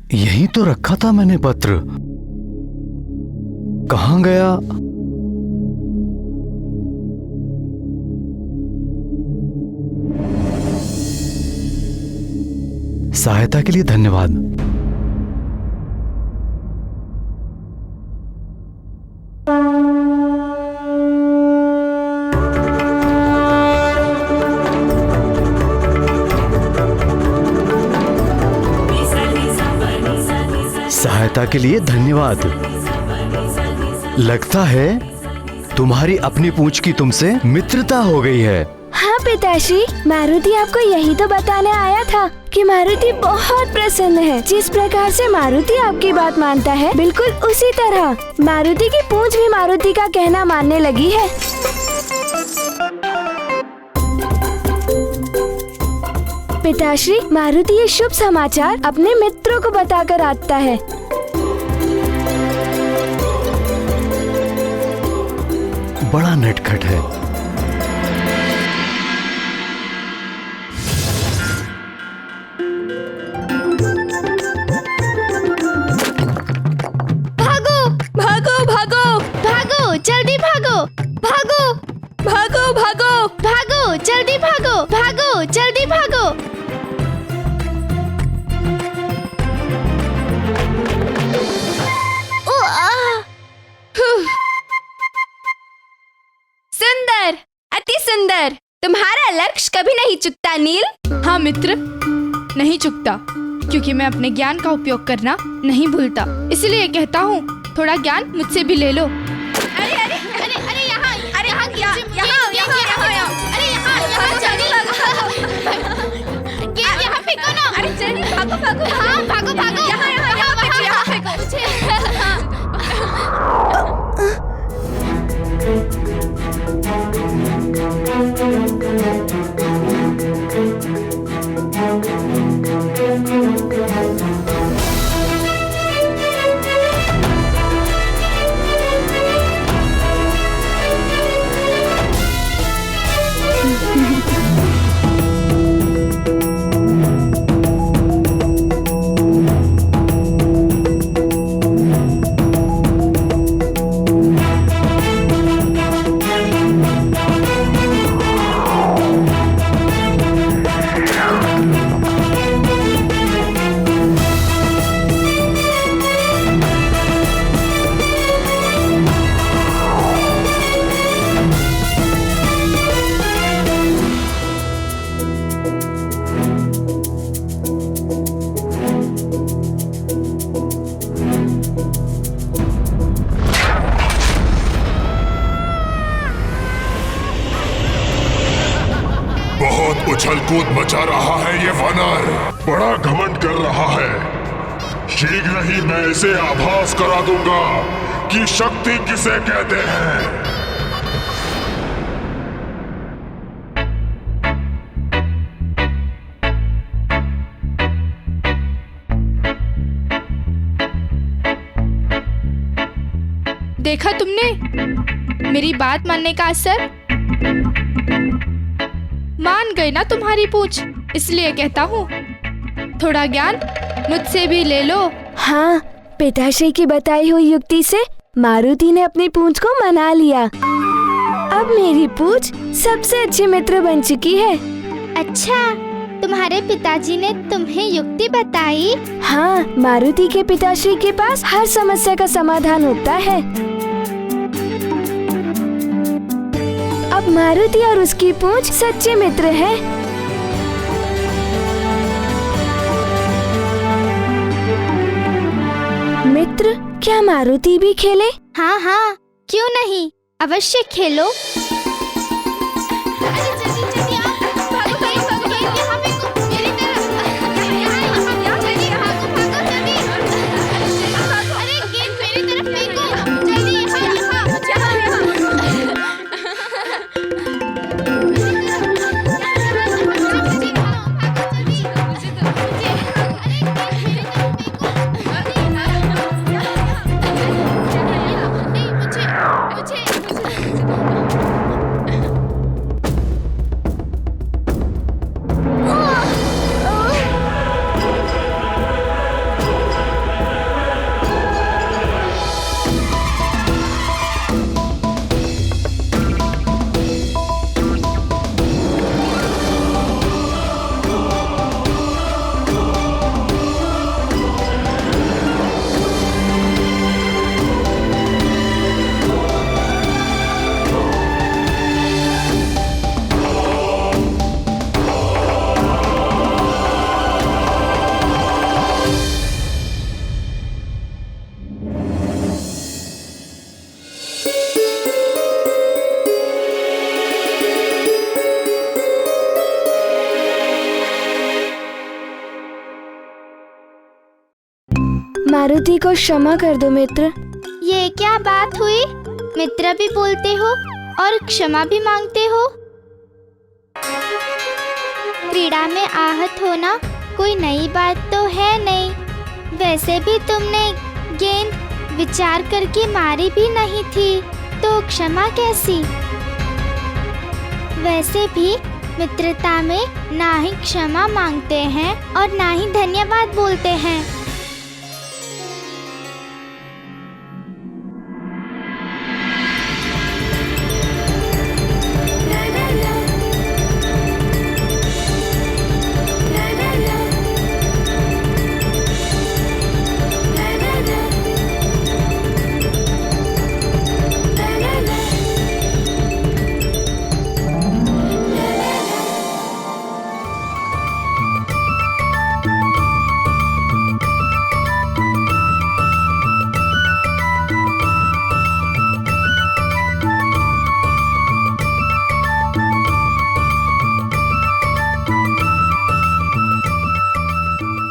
यहीं तो रखा था मैंने पत्र। कहाँ गया? सहायता के लिए धन्यवाद। सहायता के लिए धन्यवाद। लगता है तुम्हारी अपनी पूंछ की तुमसे मित्रता हो गई है। हाँ पिताश्री, मारुति आपको यही तो बताने आया था कि मारुति बहुत प्रसन्न है। जिस प्रकार से मारुति आपकी बात मानता है, बिल्कुल उसी तरह मारुति की पूंछ भी मारुति का कहना मानने लगी है। पिताश्री, मारुति ये शुभ समाचार अपने मित्रों को बताकर आता है। बड़ा नटखट है। भागो भागो भागो भागो, जल्दी भागो भागो भागो भागो भागो, जल्दी भागो भागो, जल्दी भागो। सुंदर, अति सुंदर। तुम्हारा लक्ष्य कभी नहीं चुकता नील। हाँ मित्र, नहीं चुकता, क्योंकि मैं अपने ज्ञान का उपयोग करना नहीं भूलता। इसलिए कहता हूँ, थोड़ा ज्ञान मुझसे भी ले लो। अरे अरे अरे अरे यहाँ अरे यहाँ यहाँ अरे यहाँ जल्दी यहाँ फेंको ना। अरे जल्दी भागो भागो। हाँ भागो भागो। यहाँ फेंको। बहुत उछल कूद मचा रहा है ये वानर, बड़ा घमंड कर रहा है। शीघ्र ही मैं इसे आभास करा दूंगा कि शक्ति किसे कहते हैं। देखा तुमने मेरी बात मानने का असर? मान गई ना तुम्हारी पूछ, इसलिए कहता हूँ, थोड़ा ज्ञान मुझसे भी ले लो। हाँ, पिताश्री की बताई हुई युक्ति से मारुति ने अपनी पूंछ को मना लिया। अब मेरी पूंछ सबसे अच्छी मित्र बन चुकी है। अच्छा, तुम्हारे पिताजी ने तुम्हें युक्ति बताई? हाँ, मारुति के पिताश्री के पास हर समस्या का समाधान होता है। अब मारुति और उसकी पूंछ सच्चे मित्र हैं। मित्र, क्या मारुति भी खेले? हाँ हाँ, क्यों नहीं, अवश्य खेलो। मारुति को क्षमा कर दो मित्र। ये क्या बात हुई? मित्र भी बोलते हो और क्षमा भी मांगते हो। क्रीड़ा में आहत होना कोई नई बात तो है नहीं। वैसे भी तुमने गेंद विचार करके मारी भी नहीं थी, तो क्षमा कैसी? वैसे भी मित्रता में ना ही क्षमा मांगते हैं और ना ही धन्यवाद बोलते हैं।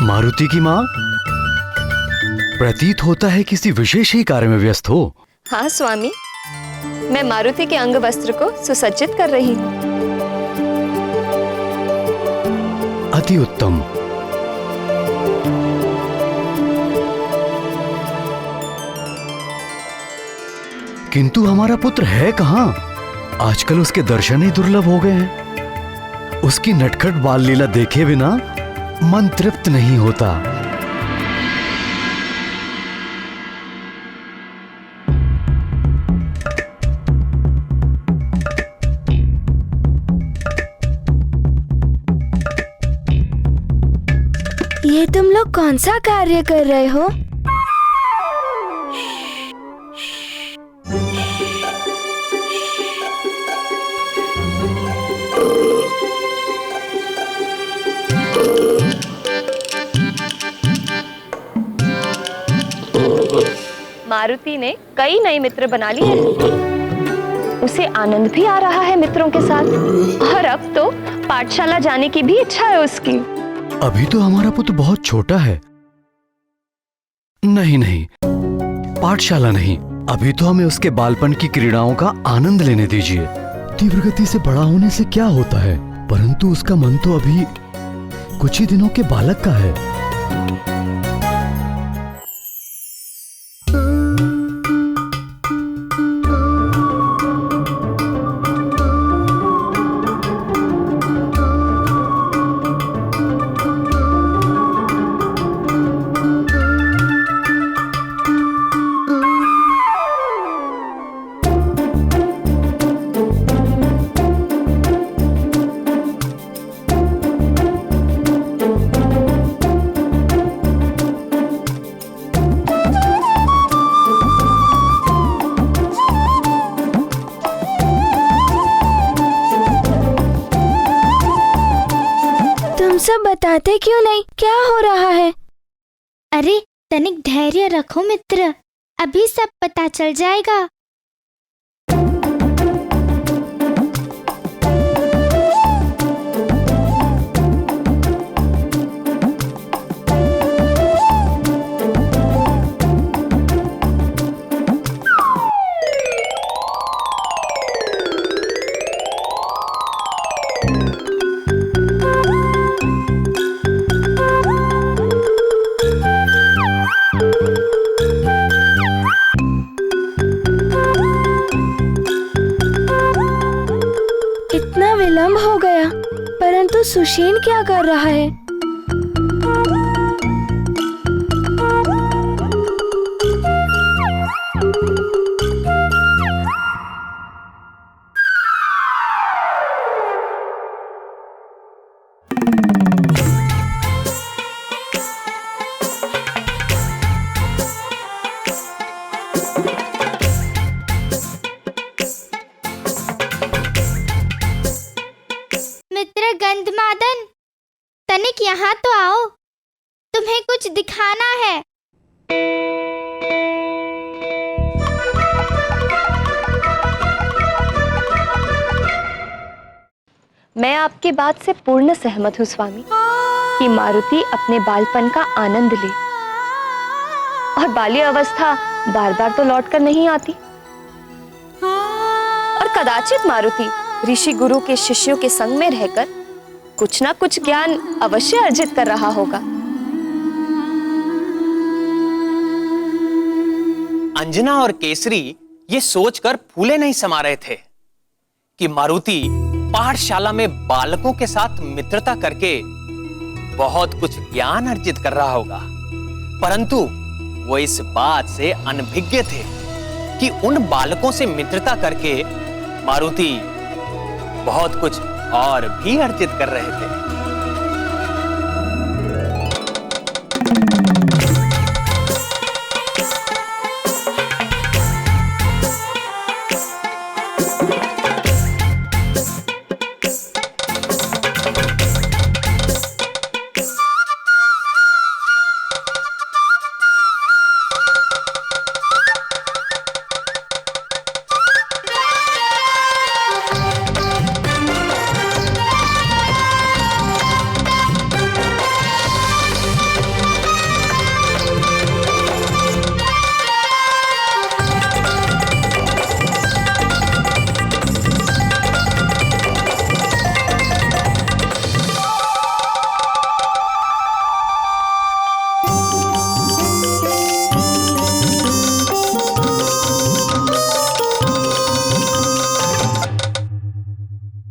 मारुति की माँ, प्रतीत होता है किसी विशेष ही कार्य में व्यस्त हो। हाँ स्वामी, मैं मारुति के अंग वस्त्र को सुसज्जित कर रही हूँ। अति उत्तम। किंतु हमारा पुत्र है कहाँ? आजकल उसके दर्शन ही दुर्लभ हो गए हैं। उसकी नटखट बाल लीला देखे बिना मन तृप्त नहीं होता। ये तुम लोग कौन सा कार्य कर रहे हो? मारुति ने कई नए मित्र बना लिए हैं। उसे आनंद भी आ रहा है मित्रों के साथ, और अब तो पाठशाला जाने की भी इच्छा है उसकी। अभी तो हमारा पुत्र बहुत छोटा है। नहीं नहीं, पाठशाला नहीं, अभी तो हमें उसके बालपन की क्रीड़ाओं का आनंद लेने दीजिए। तीव्र गति से बड़ा होने से क्या होता है, परंतु उसका मन तो अभी कुछ ही दिनों के बालक का है। सब बताते क्यों नहीं? क्या हो रहा है? अरे तनिक धैर्य रखो मित्र, अभी सब पता चल जाएगा। विलंब हो गया, परंतु सुषेण क्या कर रहा है? गंधमादन, तनिक यहाँ तो आओ, तुम्हें कुछ दिखाना है। मैं आपकी बात से पूर्ण सहमत हूँ स्वामी, कि मारुति अपने बालपन का आनंद ले। और बाल्य अवस्था बार बार तो लौट कर नहीं आती। और कदाचित मारुति ऋषि गुरु के शिष्यों के संग में रहकर कुछ ना कुछ ज्ञान अवश्य अर्जित कर रहा होगा। अंजना और केसरी ये सोचकर फूले नहीं समा रहे थे कि मारुति पाठशाला में बालकों के साथ मित्रता करके बहुत कुछ ज्ञान अर्जित कर रहा होगा, परंतु वो इस बात से अनभिज्ञ थे कि उन बालकों से मित्रता करके मारुति बहुत कुछ और भी अर्जित कर रहे थे।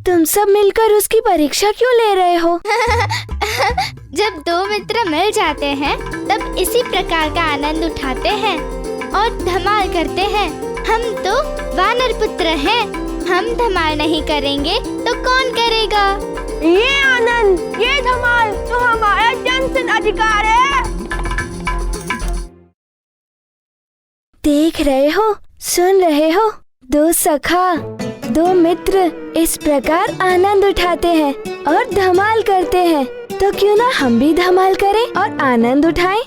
तुम सब मिलकर उसकी परीक्षा क्यों ले रहे हो? जब दो मित्र मिल जाते हैं तब इसी प्रकार का आनंद उठाते हैं और धमाल करते हैं। हम तो वानर पुत्र हैं, हम धमाल नहीं करेंगे तो कौन करेगा? ये आनंद, ये धमाल तो हमारा जन्मसिद्ध अधिकार है। देख रहे हो, सुन रहे हो, दो सखा, दो मित्र इस प्रकार आनंद उठाते हैं और धमाल करते हैं, तो क्यों ना हम भी धमाल करें और आनंद उठाएं?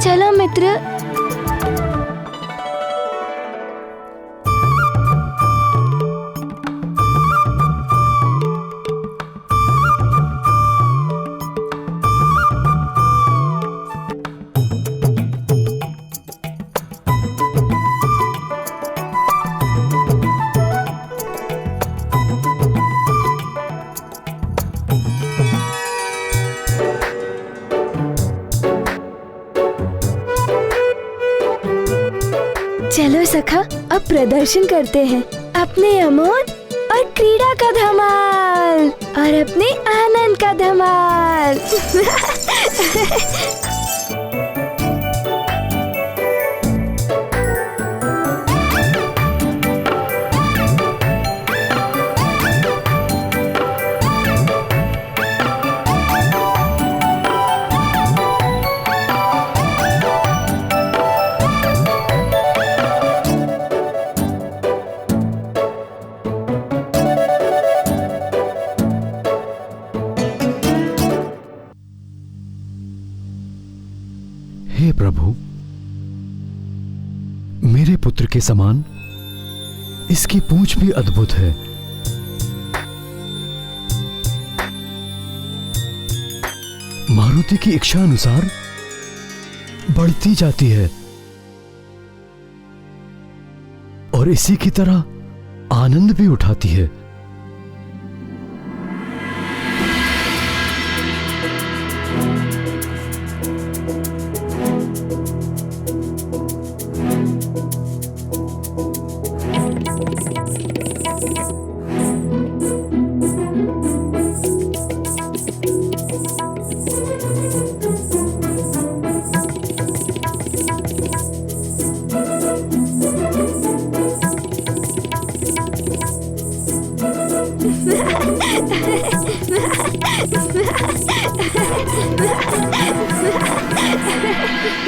चलो मित्र, चलो सखा, अब प्रदर्शन करते हैं अपने अमोद और क्रीड़ा का धमाल और अपने आनंद का धमाल। हे प्रभु, मेरे पुत्र के समान इसकी पूंछ भी अद्भुत है। मारुति की इच्छा अनुसार बढ़ती जाती है और इसी की तरह आनंद भी उठाती है।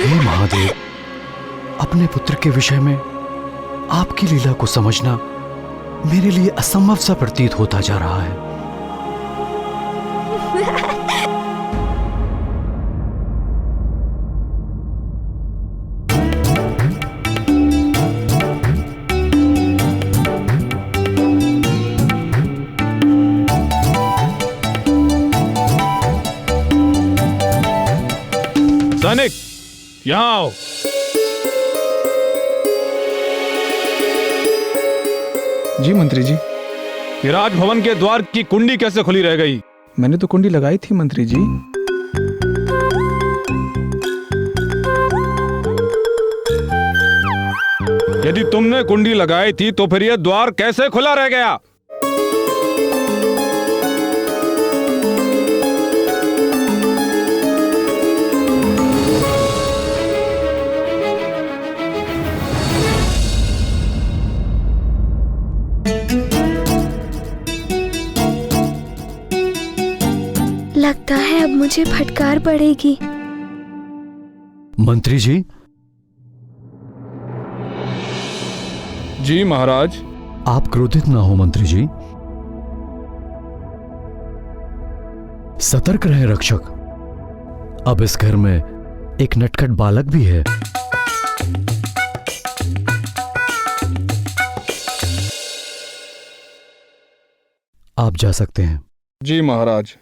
हे महादेव, अपने पुत्र के विषय में आपकी लीला को समझना मेरे लिए असंभव सा प्रतीत होता जा रहा है। सैनिक, यहाँ आओ। जी मंत्री जी। ये राजभवन के द्वार की कुंडी कैसे खुली रह गई? मैंने तो कुंडी लगाई थी मंत्री जी। यदि तुमने कुंडी लगाई थी तो फिर यह द्वार कैसे खुला रह गया? लगता है अब मुझे फटकार पड़ेगी। मंत्री जी। जी महाराज। आप क्रोधित ना हो मंत्री जी। सतर्क रहें रक्षक। अब इस घर में एक नटखट बालक भी है। आप जा सकते हैं। जी महाराज।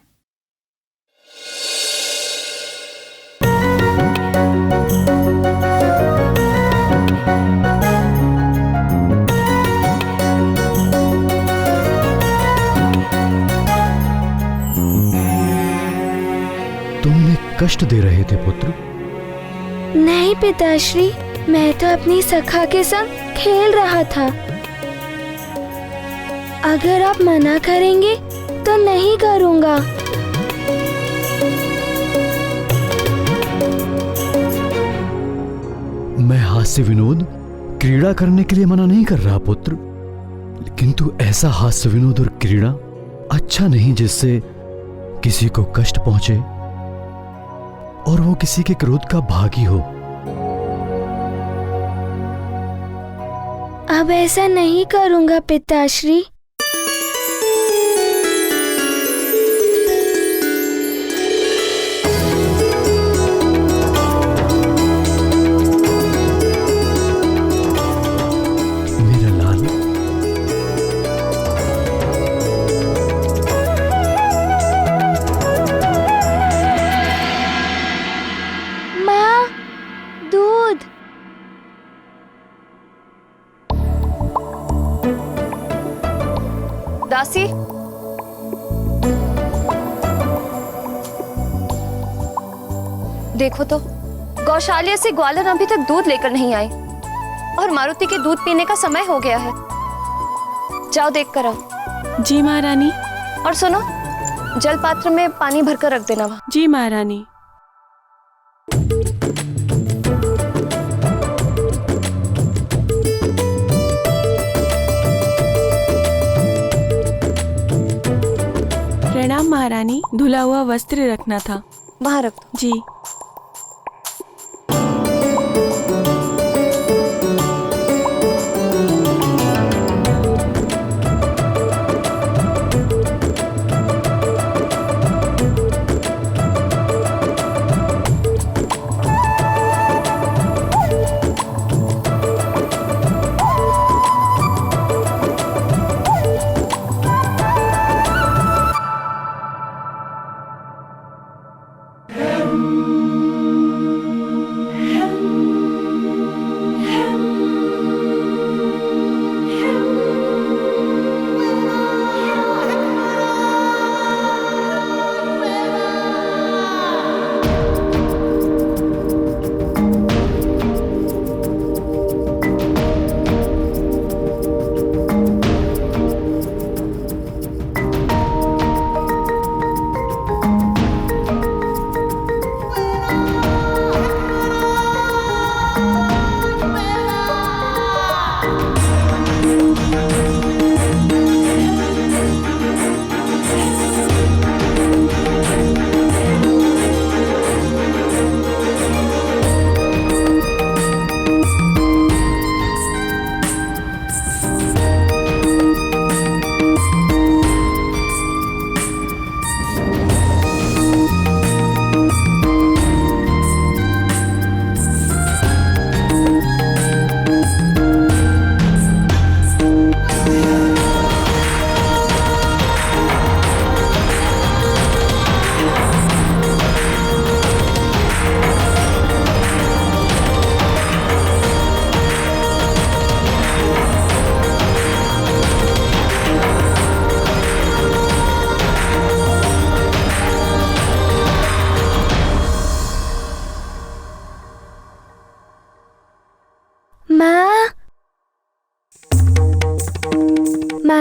तुम उन्हें कष्ट दे रहे थे पुत्र? नहीं पिताश्री, मैं तो अपनी सखा के संग खेल रहा था। अगर आप मना करेंगे तो नहीं करूंगा। मैं हास्य विनोद क्रीड़ा करने के लिए मना नहीं कर रहा पुत्र, किंतु ऐसा हास्य विनोद और क्रीड़ा अच्छा नहीं जिससे किसी को कष्ट पहुंचे और वो किसी के क्रोध का भागी हो। अब ऐसा नहीं करूंगा पिताश्री। मेरा लाल, माँ, दूध। दासी, देखो तो गौशाला से ग्वालन अभी तक दूध लेकर नहीं आए और मारुति के दूध पीने का समय हो गया है। जाओ देख कर आओ। जी महारानी। और सुनो, जल पात्र में पानी भरकर रख देना वहाँ। जी महारानी। प्रणाम महारानी, धुला हुआ वस्त्र रखना था। वहाँ रख दो। जी।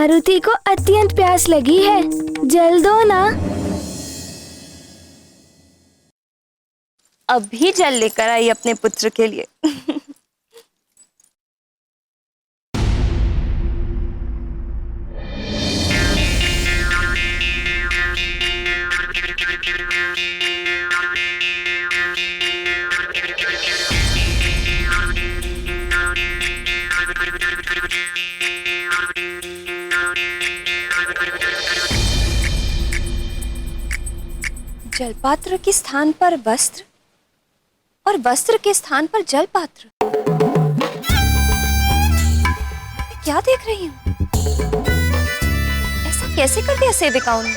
मारुति को अत्यंत प्यास लगी है, जल दो ना। अभी जल लेकर आई अपने पुत्र के लिए। जलपात्र के स्थान पर वस्त्र और वस्त्र के स्थान पर जलपात्र। क्या देख रही हूँ? ऐसा कैसे कर दिया सेविकाओं ने?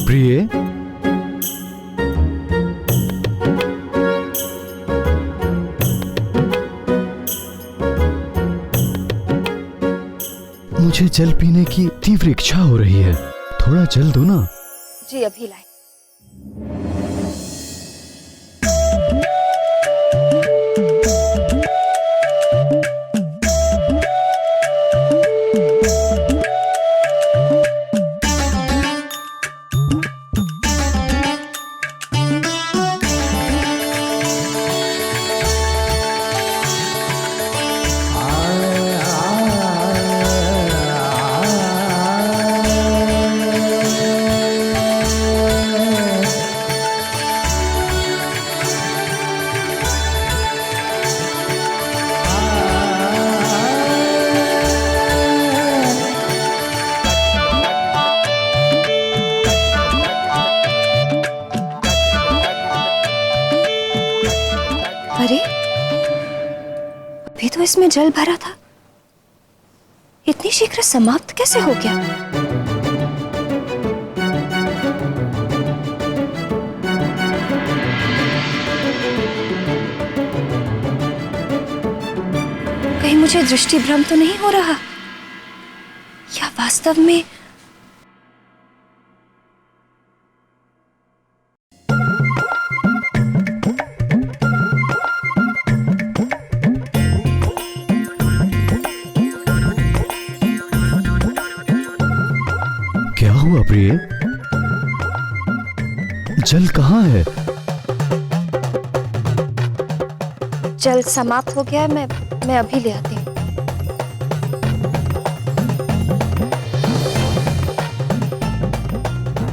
प्रिय, मुझे जल पीने की तीव्र इच्छा हो रही है, थोड़ा जल दो ना। जी अभी लाए। इसमें जल भरा था इतनी शीघ्र समाप्त कैसे हो गया? कहीं मुझे दृष्टि भ्रम तो नहीं हो रहा, या वास्तव में क्या हुआ प्रिय? जल कहाँ है? जल समाप्त हो गया है। मैं अभी ले आती हूँ।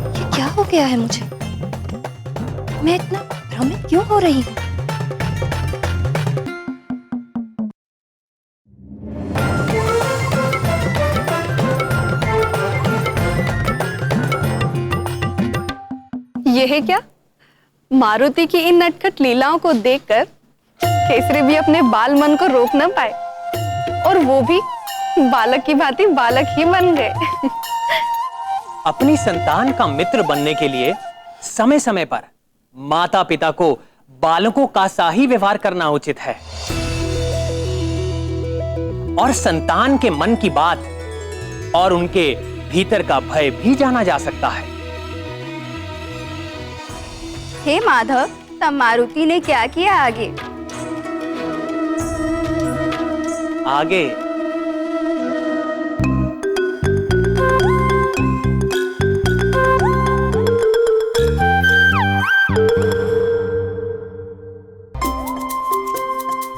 ये क्या हो गया है मुझे? मैं इतना भ्रमित क्यों हो रही हूँ? यह है क्या? मारुति की इन नटखट लीलाओं को देखकर केसरी भी अपने बाल मन को रोक न पाए, और वो भी बालक की भांति बालक ही बन गए। अपनी संतान का मित्र बनने के लिए समय समय पर माता पिता को बालकों का सा ही व्यवहार करना उचित है, और संतान के मन की बात और उनके भीतर का भय भी जाना जा सकता है। हे माधव, तब मारुति ने क्या किया आगे? आगे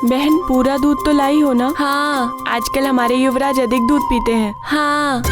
बहन, पूरा दूध तो लाई हो ना? हाँ। आजकल हमारे युवराज अधिक दूध पीते हैं। हाँ।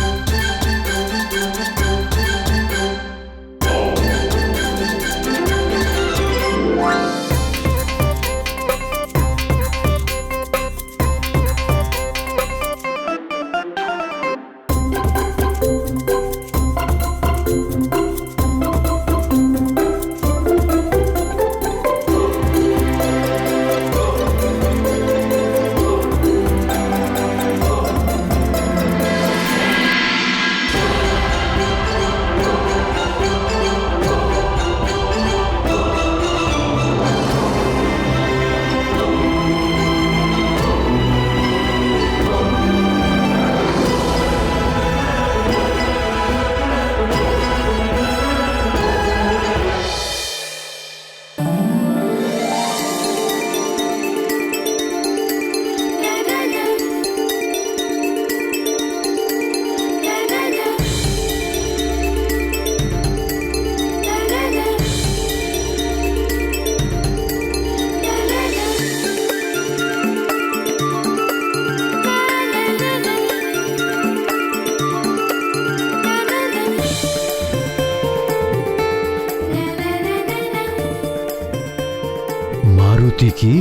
मारुति की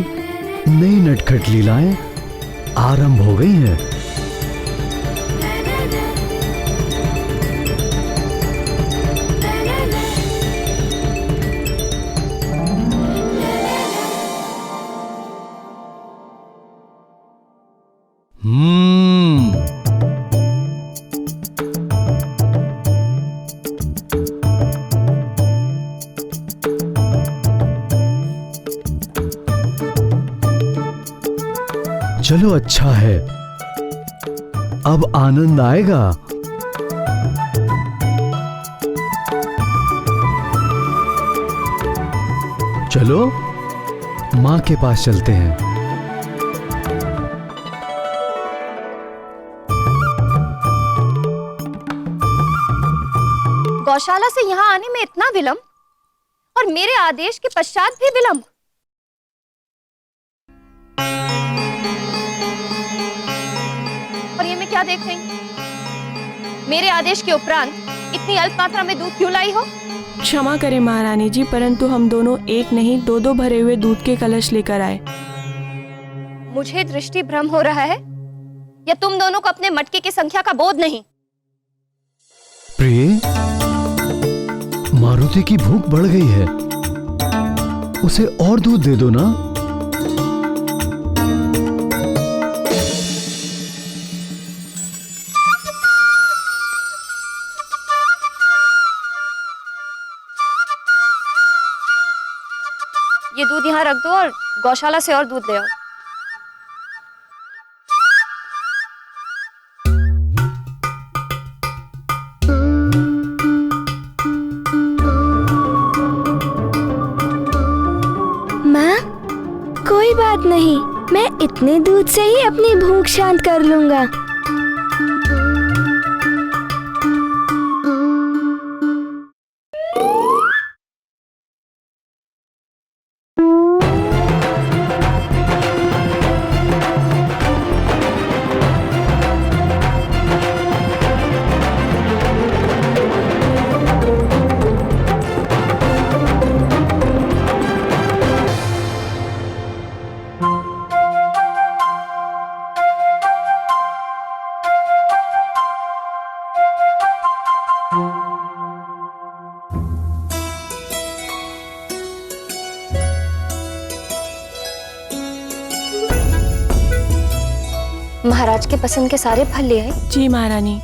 नई नटखट लीलाएं आरंभ हो गई हैं। चलो अच्छा है, अब आनंद आएगा। चलो माँ के पास चलते हैं। गौशाला से यहाँ आने में इतना विलंब, और मेरे आदेश के पश्चात भी विलंब। और ये मैं क्या देख रही हूँ? मेरे आदेश के उपरांत इतनी अल्प मात्रा में दूध क्यों लाई हो? क्षमा करें महारानी जी, परंतु हम दोनों एक नहीं दो भरे हुए दूध के कलश लेकर आए। मुझे दृष्टि भ्रम हो रहा है, या तुम दोनों को अपने मटके की संख्या का बोध नहीं? प्रिय, मारुति की भूख बढ़ गई है, उसे और दूध दे दो ना। दूध यहाँ रख दो और गौशाला से और दूध ले आओ। माँ, कोई बात नहीं, मैं इतने दूध से ही अपनी भूख शांत कर लूँगा। महाराज के पसंद के सारे फल ले आए? जी महारानी।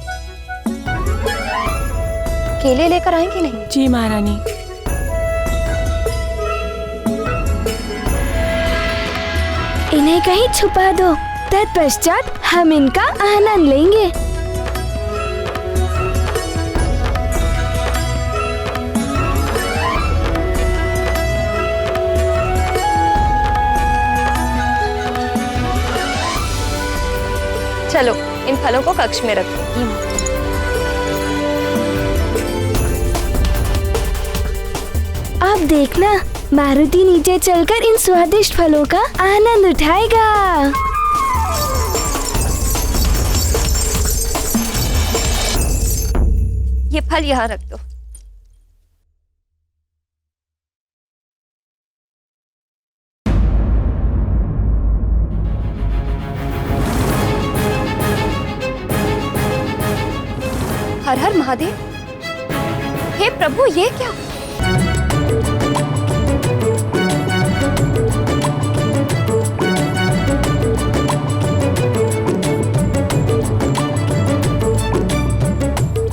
केले लेकर आए कि नहीं? जी महारानी। इन्हें कहीं छुपा दो, तत्पश्चात हम इनका आनंद लेंगे। चलो इन फलों को कक्ष में रखो। अब देखना, मारुति नीचे चलकर इन स्वादिष्ट फलों का आनंद उठाएगा। ये फल यहाँ रख दो। हर हर महादेव। हे प्रभु, ये क्या?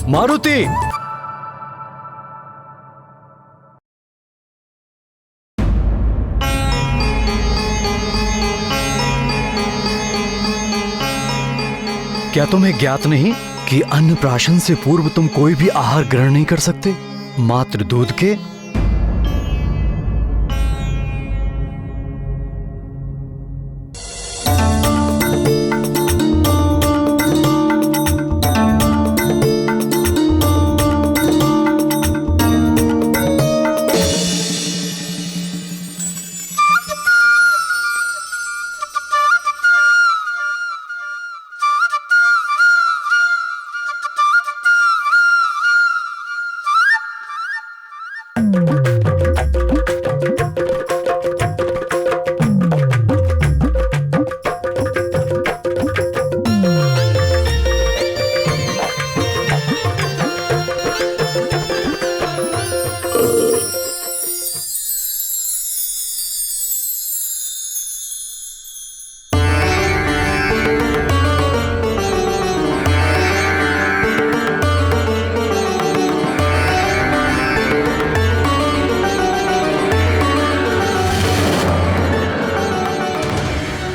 मारुति! क्या तुम्हें ज्ञात नहीं कि अन्नप्राशन से पूर्व तुम कोई भी आहार ग्रहण नहीं कर सकते, मात्र दूध के?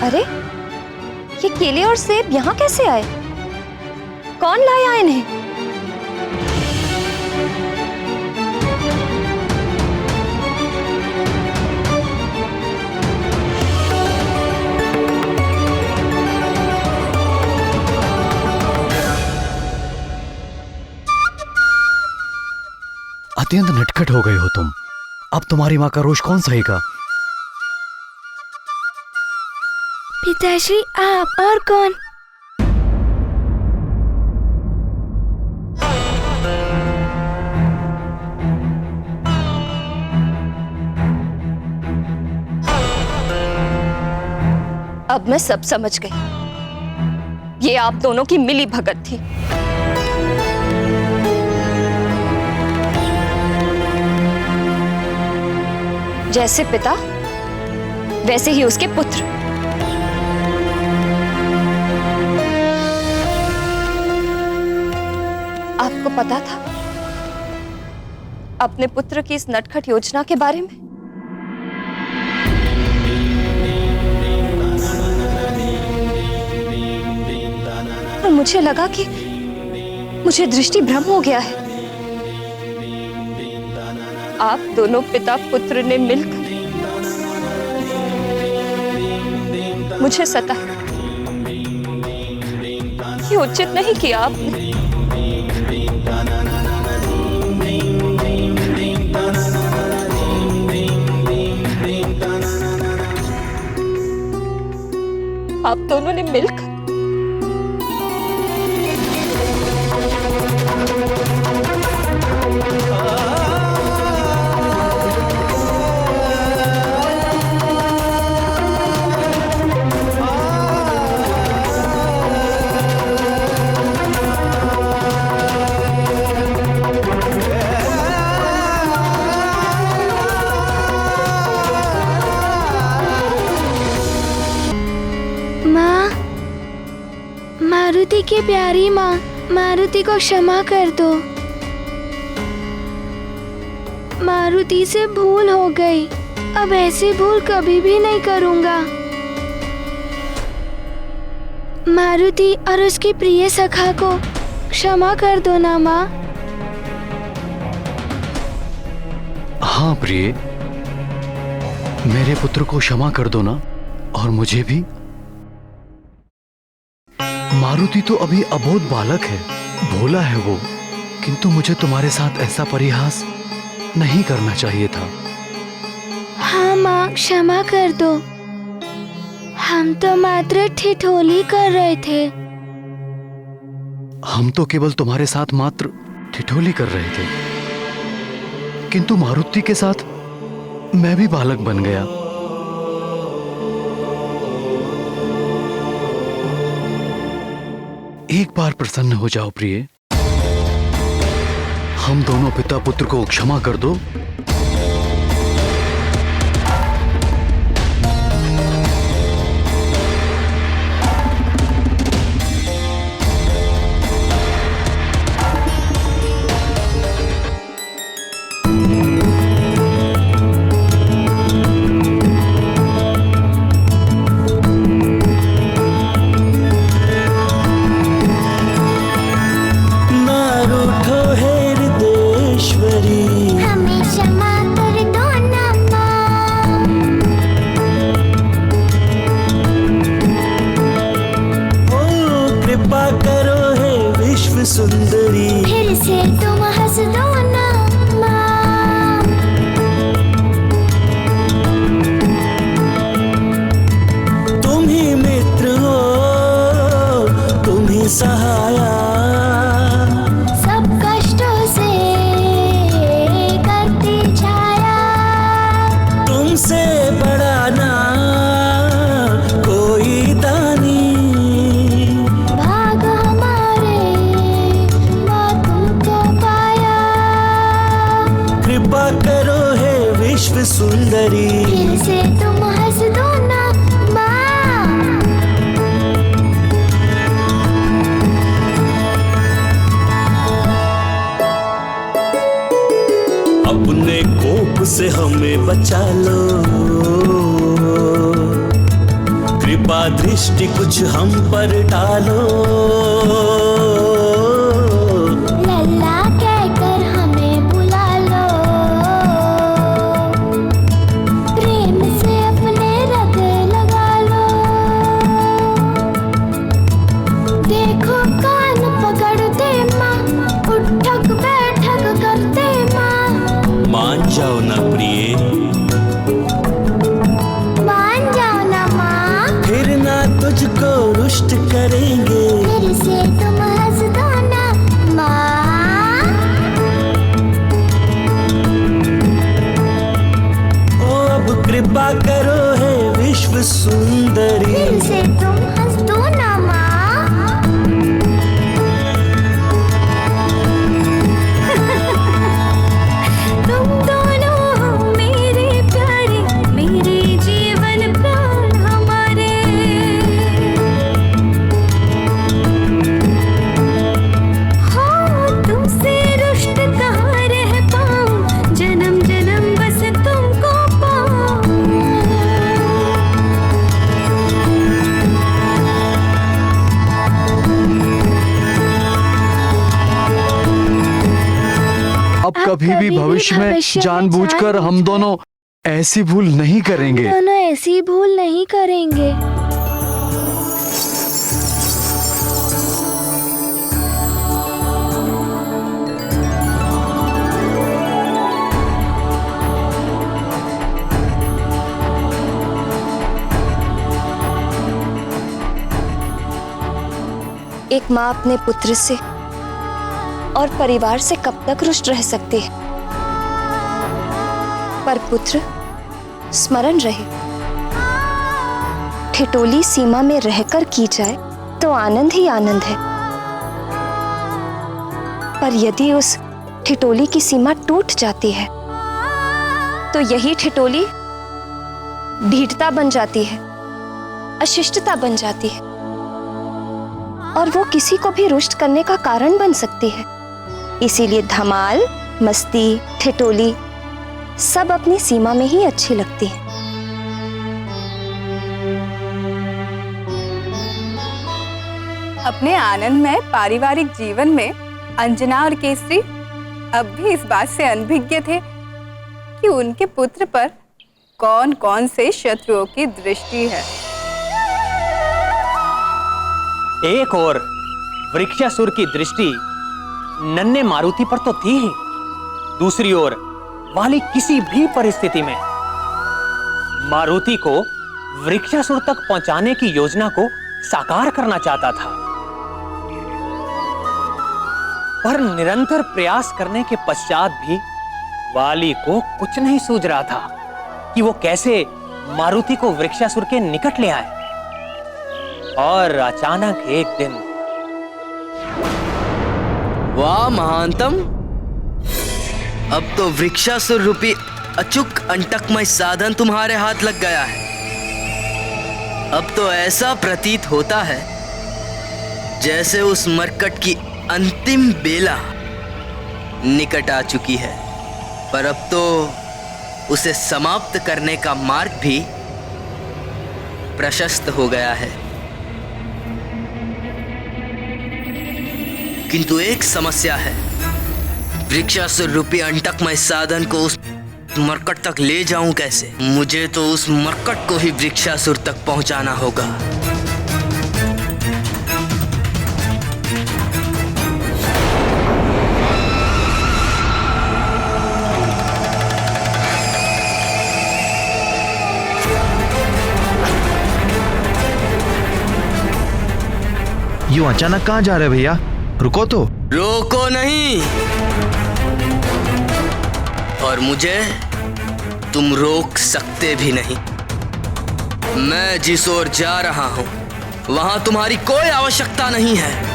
अरे, ये केले और सेब यहाँ कैसे आए? कौन लाया इन्हें? अत्यंत नटखट हो गए हो तुम। अब तुम्हारी माँ का रोष कौन सहेगा? पिताश्री, आप और कौन? अब मैं सब समझ गई। ये आप दोनों की मिली भगत थी। जैसे पिता वैसे ही उसके पुत्र। आपको पता था अपने पुत्र की इस नटखट योजना के बारे में? और मुझे लगा कि मुझे दृष्टि भ्रम हो गया है। आप दोनों पिता पुत्र ने मिलकर मुझे सता। ये उचित नहीं किया आपने। आप दोनों ने मिलकर मारुति की प्यारी माँ, मारुति को क्षमा कर दो। मारुति से भूल हो गई, अब ऐसी भूल कभी भी नहीं करूँगा। मारुति और उसकी प्रिय सखा को क्षमा कर दो ना माँ। हाँ प्रिय, मेरे पुत्र को क्षमा कर दो ना, और मुझे भी। मारुति तो अभी अबोध बालक है, भोला है वो, किंतु मुझे तुम्हारे साथ ऐसा परिहास नहीं करना चाहिए था। हाँ माँ, क्षमा कर दो। हम तो मात्र ठिठोली कर रहे थे। हम तो केवल तुम्हारे साथ मात्र ठिठोली कर रहे थे, किंतु मारुति के साथ मैं भी बालक बन गया। एक बार प्रसन्न हो जाओ प्रिय, हम दोनों पिता पुत्र को क्षमा कर दो। सुंदरी फिर से तुम हंस दो ना माँ। तुम ही मित्र हो, तुम ही सहाया, सब कष्टों से करती छाया। तुमसे बड़ा ना कोई दानी। कृपा करो हे विश्व सुंदरी, फिर से तुम हंस दो ना माँ। अपने कोप से हमें बचा लो, कृपा दृष्टि कुछ हम पर डालो। मान जाओ ना प्रिय, मान जाओ ना माँ, फिर ना तुझको रुष्ट करेंगे। फिर से तुम हंस दो ना माँ। ओ अब कृपा करो हे विश्व सुंदरी, फिर से तुम हंस दो ना माँ। कभी भी भविष्य में जानबूझकर हम दोनों ऐसी भूल नहीं करेंगे। दोनों ऐसी भूल नहीं करेंगे। एक माँ अपने पुत्र से और परिवार से कब तक रुष्ट रह सकती है, पर पुत्र स्मरण रहे। ठिठोली सीमा में रहकर की जाए तो आनंद ही आनंद है, पर यदि उस ठिठोली की सीमा टूट जाती है तो यही ठिठोली ढीठता बन जाती है, अशिष्टता बन जाती है, और वो किसी को भी रुष्ट करने का कारण बन सकती है। इसीलिए धमाल, मस्ती, ठिठोली सब अपनी सीमा में ही अच्छी लगती है। अपने आनंदमय पारिवारिक जीवन में अंजना और केसरी अब भी इस बात से अनभिज्ञ थे कि उनके पुत्र पर कौन कौन से शत्रुओं की दृष्टि है। एक और वृक्षासुर की दृष्टि नन्हे मारुति पर तो थी ही, दूसरी ओर वाली किसी भी परिस्थिति में मारुति को वृक्षासुर तक पहुंचाने की योजना को साकार करना चाहता था। पर निरंतर प्रयास करने के पश्चात भी वाली को कुछ नहीं सूझ रहा था कि वो कैसे मारुति को वृक्षासुर के निकट ले आए। और अचानक एक दिन, वाह महानतम, अब तो वृक्षासुर रूपी अचूक अंटकमय साधन तुम्हारे हाथ लग गया है। अब तो ऐसा प्रतीत होता है जैसे उस मरकट की अंतिम बेला निकट आ चुकी है, पर अब तो उसे समाप्त करने का मार्ग भी प्रशस्त हो गया है। किंतु एक समस्या है, वृक्षासुर रूपी अंटकमय साधन को उस मरकट तक ले जाऊं कैसे? मुझे तो उस मरकट को ही वृक्षासुर तक पहुंचाना होगा। यूं अचानक कहां जा रहे भैया? रुको तो। रोको नहीं, और मुझे तुम रोक सकते भी नहीं। मैं जिस ओर जा रहा हूं वहां तुम्हारी कोई आवश्यकता नहीं है।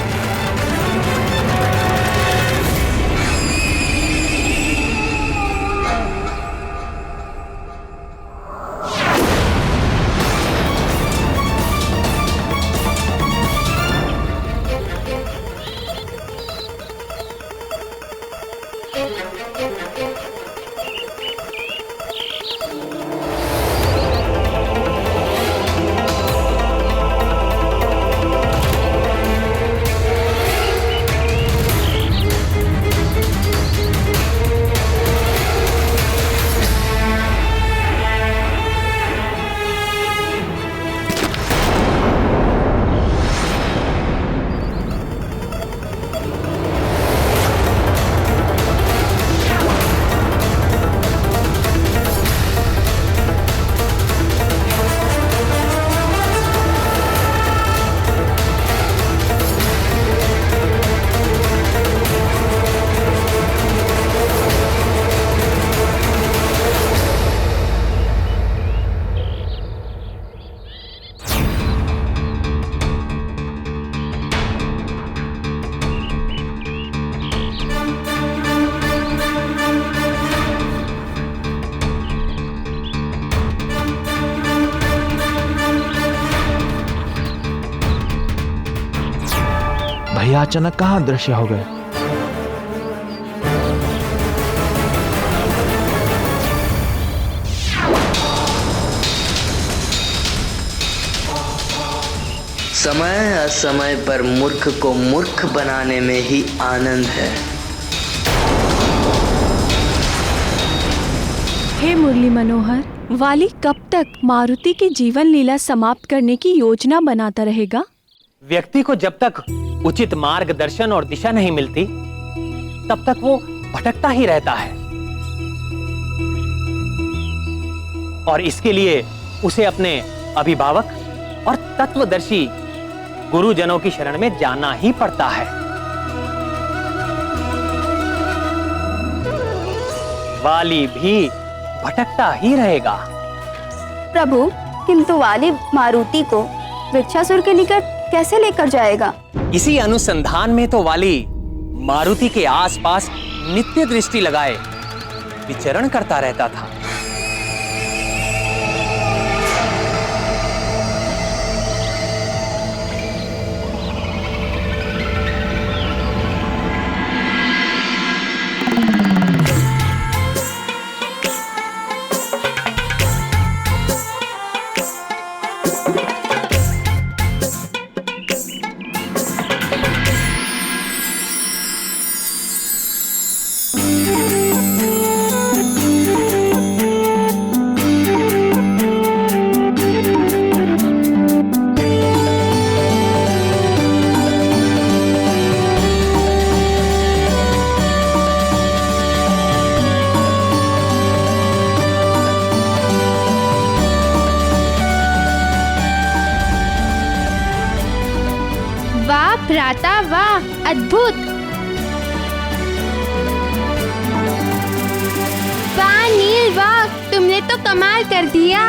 भैया अचानक कहां अदृश्य हो गए? समय असमय पर मूर्ख को मूर्ख बनाने में ही आनंद है। हे मुरली मनोहर, वाली कब तक मारुति की जीवन लीला समाप्त करने की योजना बनाता रहेगा? व्यक्ति को जब तक उचित मार्गदर्शन और दिशा नहीं मिलती, तब तक वो भटकता ही रहता है। और इसके लिए उसे अपने अभिभावक और तत्वदर्शी गुरुजनों की शरण में जाना ही पड़ता है। वाली भी भटकता ही रहेगा। प्रभु, किंतु वाली मारुति को वृक्षासुर के निकट कैसे लेकर जाएगा? इसी अनुसंधान में तो वाली मारुति के आसपास नित्य दृष्टि लगाए विचरण करता रहता था। भ्राता, वाह, अद्भुत। वाह नील, वाह, तुमने तो कमाल कर दिया।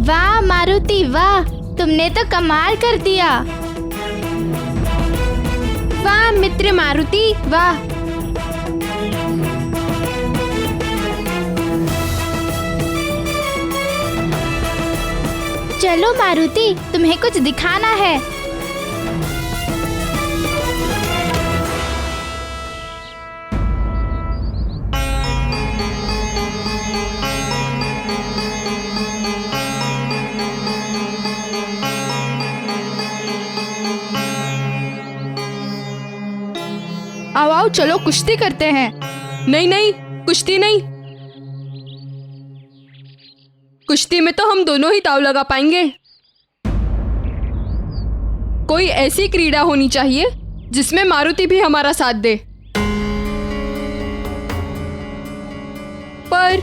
वाह मारुति, वाह, तुमने तो कमाल कर दिया। वाह मित्र मारुति, वाह। चलो मारुति, तुम्हें कुछ दिखाना है। आओ आओ, चलो कुश्ती करते हैं। नहीं नहीं, कुश्ती नहीं। कुश्ती में तो हम दोनों ही दांव लगा पाएंगे। कोई ऐसी क्रीड़ा होनी चाहिए जिसमें मारुति भी हमारा साथ दे। पर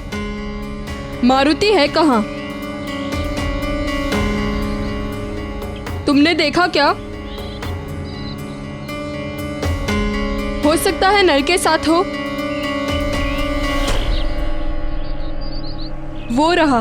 मारुति है कहाँ? तुमने देखा क्या? हो सकता है नल के साथ हो। वो रहा।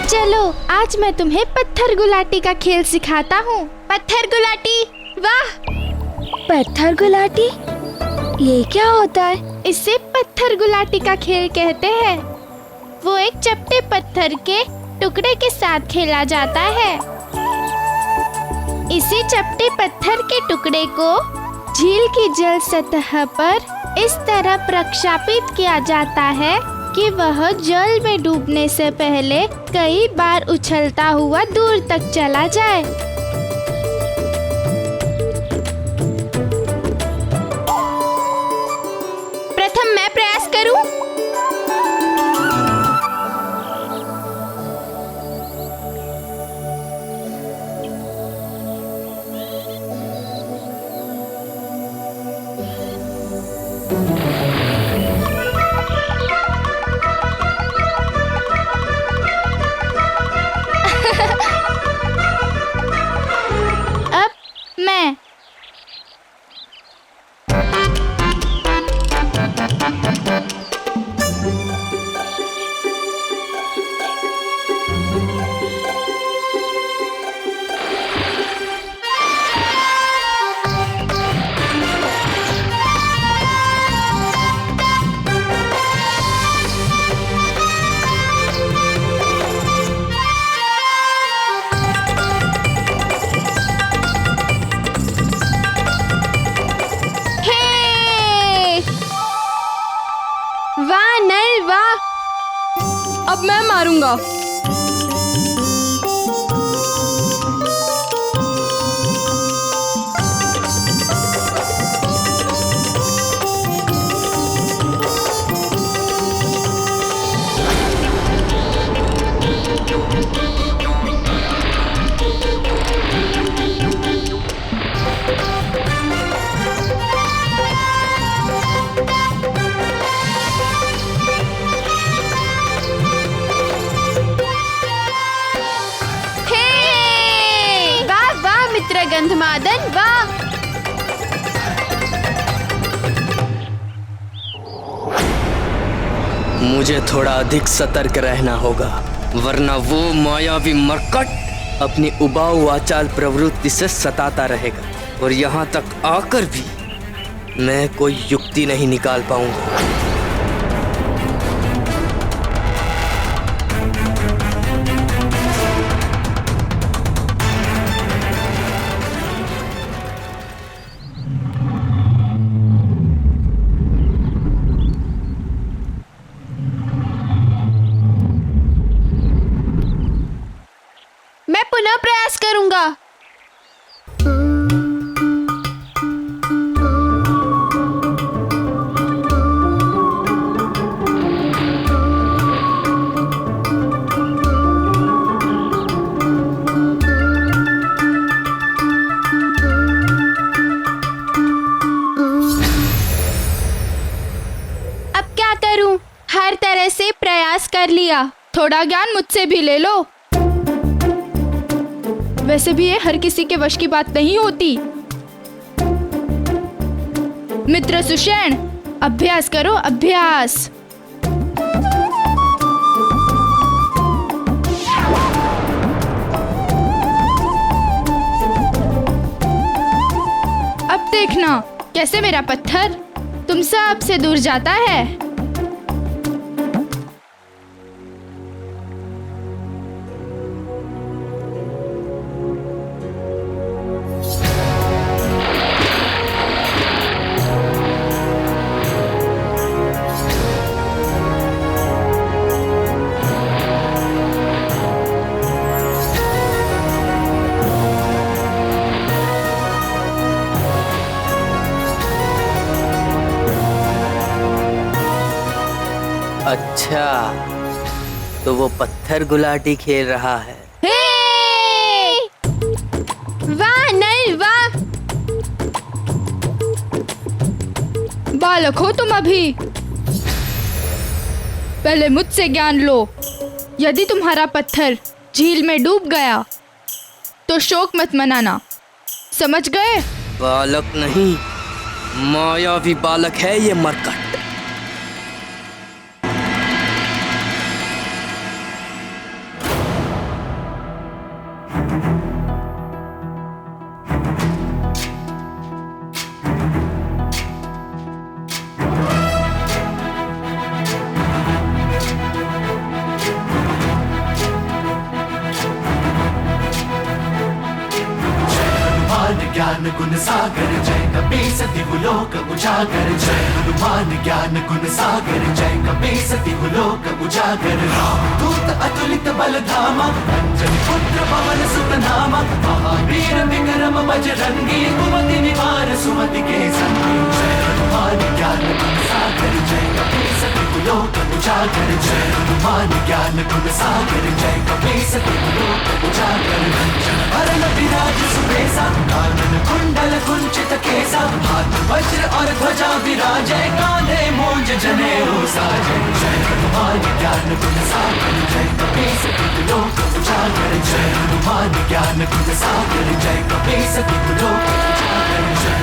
चलो आज मैं तुम्हें पत्थर गुलाटी का खेल सिखाता हूँ। पत्थर गुलाटी, वाह। पत्थर गुलाटी, ये क्या होता है? इसे पत्थर गुलाटी का खेल कहते हैं। वो एक चपटे पत्थर के टुकड़े के साथ खेला जाता है। इसी चपटे पत्थर के टुकड़े को झील की जल सतह पर इस तरह प्रक्षापित किया जाता है कि वह जल में डूबने से पहले कई बार उछलता हुआ दूर तक चला जाए। प्रथम मैं प्रयास करूं। अब मैं वाह नल वाह। अब मैं मारूंगा। गंधमादन वाह। मुझे थोड़ा अधिक सतर्क रहना होगा, वरना वो मायावी मरकट अपनी उबाऊ आचाल प्रवृत्ति से सताता रहेगा और यहाँ तक आकर भी मैं कोई युक्ति नहीं निकाल पाऊंगा। मैं पुनः प्रयास करूंगा। अब क्या करूं? हर तरह से प्रयास कर लिया। थोड़ा ज्ञान मुझसे भी ले लो। वैसे भी ये हर किसी के वश की बात नहीं होती। मित्र सुषेण, अभ्यास करो, अभ्यास। अब देखना कैसे मेरा पत्थर तुम सबसे दूर जाता है। अच्छा, तो वो पत्थर गुलाटी खेल रहा है। वाह नल वाह। बालक हो तुम अभी, पहले मुझसे ज्ञान लो। यदि तुम्हारा पत्थर झील में डूब गया तो शोक मत मनाना, समझ गए? बालक नहीं, मायावी बालक है ये मरकट। ज्ञान गुण सागर जय कपीस दिहुलोक उजागर। जय हनुमान ज्ञान गुण सागर जय कपीस दिहुलोक उजागर। दूत अतुलित बल धामा, अंजनी पुत्र पवन सुत नामा। महावीर विक्रम बजरंगी, कुमति निवार सुमति के संगी। जय हनुमान ज्ञान गुण सागर जय कपीस दिहुलोक उजागर। जय हनुमान ज्ञान गुण सागर जय कपीस दिहुलोक उजागर। भरण विराज सुबेसा, कानन कुंडल कुंचित केसा। हाथ वज्र और ध्वजा विराज। जय कान्हे मूंज जनेऊ साजन जय हनुमान ज्ञान गुण सागर जय कपीस तिहुँ लोक उजागर जय हनुमान ज्ञान गुण सागर जय कपीस तिहुँ लोक उजागर जय।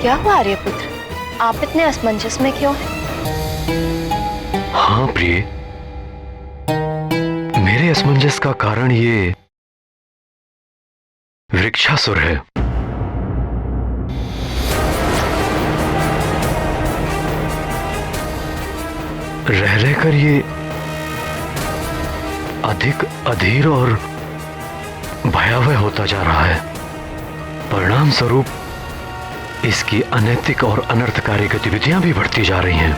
क्या हुआ आर्यपुत्र, आप इतने असमंजस में क्यों हैं? हाँ प्रिय, मेरे असमंजस का कारण ये वृक्षासुर है। रह रहकर ये अधिक अधीर और भयावह होता जा रहा है। परिणाम स्वरूप इसकी अनैतिक और अनर्थकारी गतिविधियां भी बढ़ती जा रही हैं।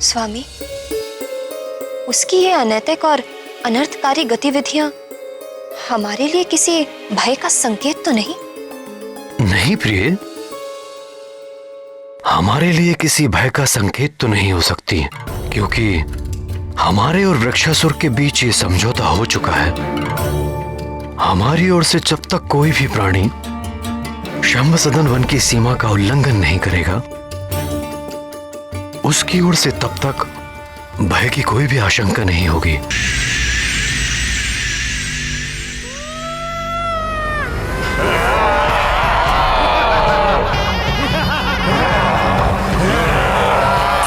स्वामी, उसकी ये अनैतिक और अनर्थकारी गतिविधियां हमारे लिए किसी भय का संकेत तो नहीं? नहीं प्रिय, हमारे लिए किसी भय का संकेत तो नहीं हो सकती, क्योंकि हमारे और वृक्षासुर के बीच ये समझौता हो चुका है। हमारी ओर से जब तक कोई भी प्राणी शंभ सदन वन की सीमा का उल्लंघन नहीं करेगा, उसकी ओर से तब तक भय की कोई भी आशंका नहीं होगी।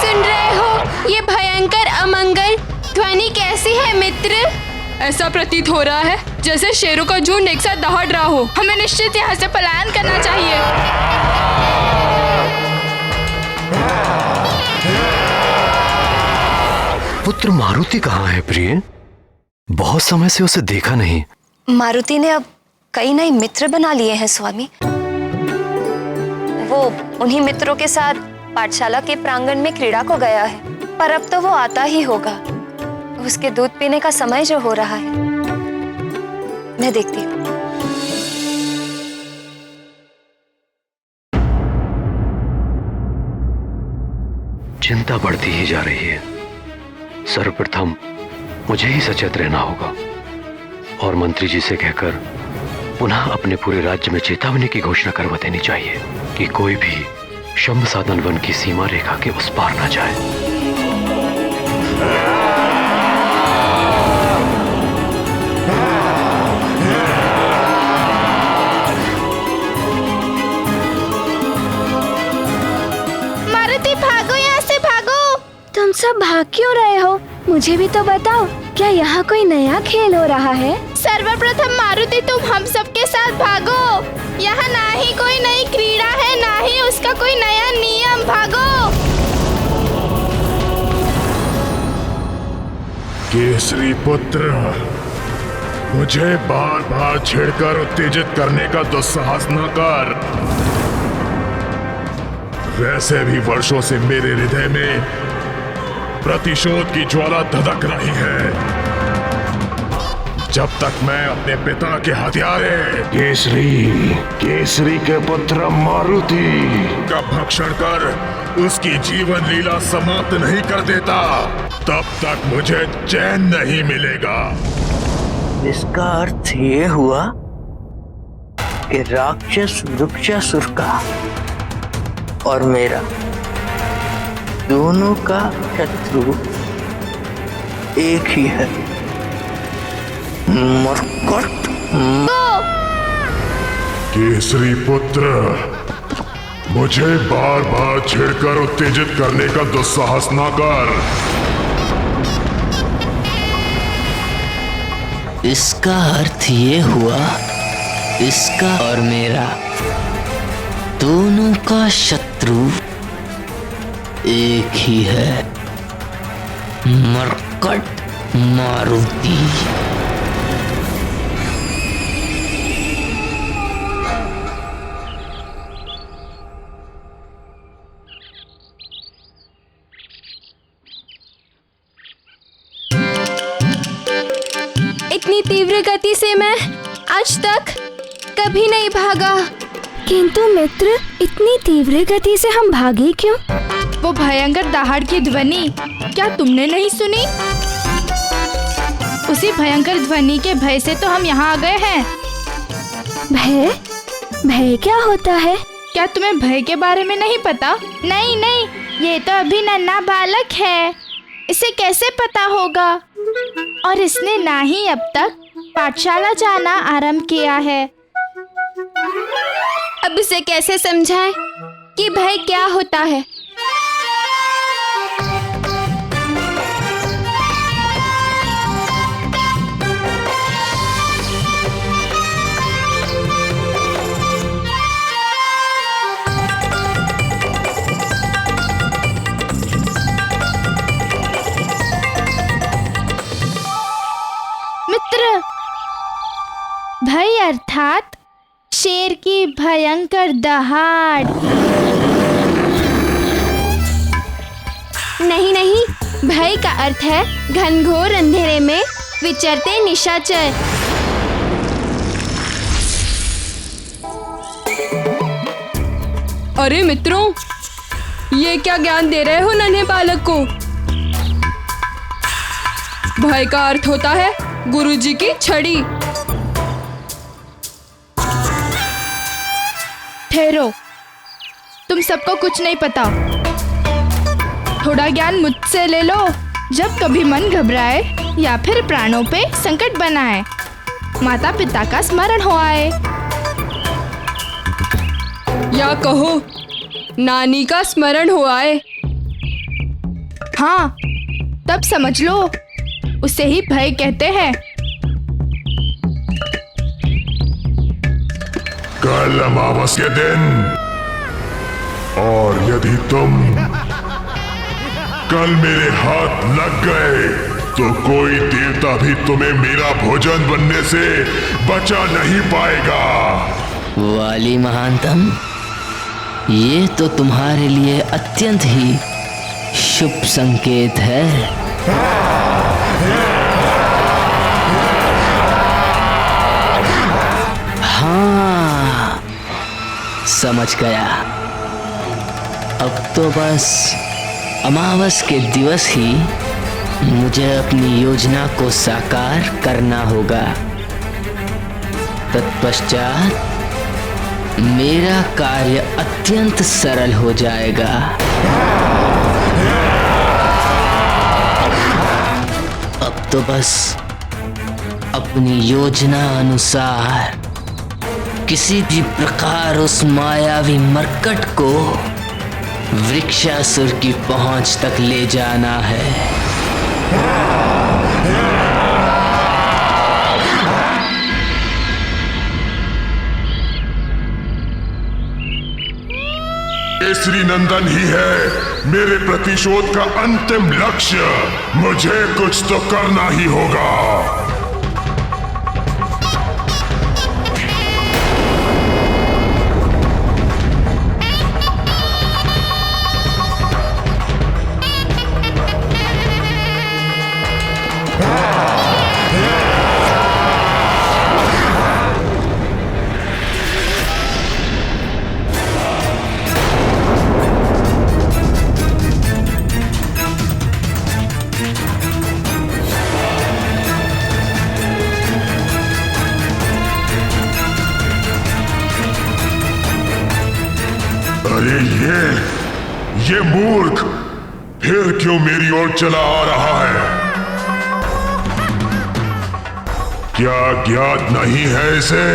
सुन रहे हो ये भयंकर अमंगल ध्वनि कैसी है मित्र? ऐसा प्रतीत हो रहा है जैसे शेरों का झुंड एक साथ दौड़ रहा हो। हमें निश्चित यहाँ से पलायन करना चाहिए। पुत्र मारुति कहाँ है प्रिय? बहुत समय से उसे देखा नहीं। मारुति ने अब कई नए मित्र बना लिए हैं स्वामी। वो उन्हीं मित्रों के साथ पाठशाला के प्रांगण में क्रीड़ा को गया है, पर अब तो वो आता ही होगा। उसके दूध पीने का समय जो हो रहा है, मैं देखती हूँ। चिंता बढ़ती ही जा रही है। सर्वप्रथम मुझे ही सचेत रहना होगा और मंत्री जी से कहकर पुनः अपने पूरे राज्य में चेतावनी की घोषणा करवा देनी चाहिए कि कोई भी शंभ साधन वन की सीमा रेखा के उस पार ना जाए। मारुति भागो, यहाँ से भागो। तुम सब भाग क्यों रहे हो? मुझे भी तो बताओ, क्या यहाँ कोई नया खेल हो रहा है? सर्वप्रथम मारुति तुम हम सबके साथ भागो। यहाँ ना ही कोई नई क्रीड़ा है, ना ही उसका कोई नया नियम। भागो। केसरी पुत्र, मुझे बार बार छेड़कर उत्तेजित करने का दुस्साहस न कर। वैसे भी वर्षों से मेरे हृदय में प्रतिशोध की ज्वाला धधक रही है। जब तक मैं अपने पिता के हत्यारे केसरी के पुत्र मारुति का भक्षण कर उसकी जीवन लीला समाप्त नहीं कर देता, तब तक मुझे चैन नहीं मिलेगा। इसका अर्थ ये हुआ कि राक्षस वृक्षासुर का और मेरा दोनों का शत्रु एक ही है, मरकट। केसरी पुत्र, मुझे बार बार छेड़कर उत्तेजित करने का दुस्साहस ना कर। इसका अर्थ ये हुआ, इसका और मेरा दोनों का शत्रु एक ही है, मरकट मारुति। इतनी तीव्र गति से मैं आज तक कभी नहीं भागा। किंतु मित्र, इतनी तीव्र गति से हम भागे क्यों? वो भयंकर दहाड़ की ध्वनि क्या तुमने नहीं सुनी? उसी भयंकर ध्वनि के भय से तो हम यहाँ आ गए हैं। भय? भय क्या होता है? क्या तुम्हें भय के बारे में नहीं पता? नहीं नहीं, ये तो अभी नन्हा बालक है, इसे कैसे पता होगा? और इसने ना ही अब तक पाठशाला जाना आरंभ किया है। अब इसे कैसे समझाएं कि भय क्या होता है? मित्र, भय अर्थात शेर की भयंकर दहाड़। नहीं नहीं, भय का अर्थ है घनघोर अंधेरे में विचरते निशाचर। अरे मित्रों, ये क्या ज्ञान दे रहे हो नन्हे बालक को? भय का अर्थ होता है गुरुजी की छड़ी। ठहरो, तुम सबको कुछ नहीं पता। थोड़ा ज्ञान मुझसे ले लो। जब कभी मन घबराए या फिर प्राणों पे संकट बनाए, माता पिता का स्मरण हो आए, या कहो नानी का स्मरण हो आए, हाँ तब समझ लो, उसे ही भय कहते हैं। कल अमावस के दिन, और यदि तुम कल मेरे हाथ लग गए तो कोई देवता भी तुम्हें मेरा भोजन बनने से बचा नहीं पाएगा। वाली महानतम, ये तो तुम्हारे लिए अत्यंत ही शुभ संकेत है। हाँ, समझ गया। अब तो बस अमावस के दिवस ही मुझे अपनी योजना को साकार करना होगा। तत्पश्चात मेरा कार्य अत्यंत सरल हो जाएगा। अब तो बस अपनी योजना अनुसार किसी भी प्रकार उस मायावी मरकट को वृक्षासुर की पहुंच तक ले जाना है। केसरी नंदन ही है मेरे प्रतिशोध का अंतिम लक्ष्य। मुझे कुछ तो करना ही होगा। अरे ये मूर्ख फिर क्यों मेरी ओर चला आ रहा है? क्या ज्ञात नहीं है इसे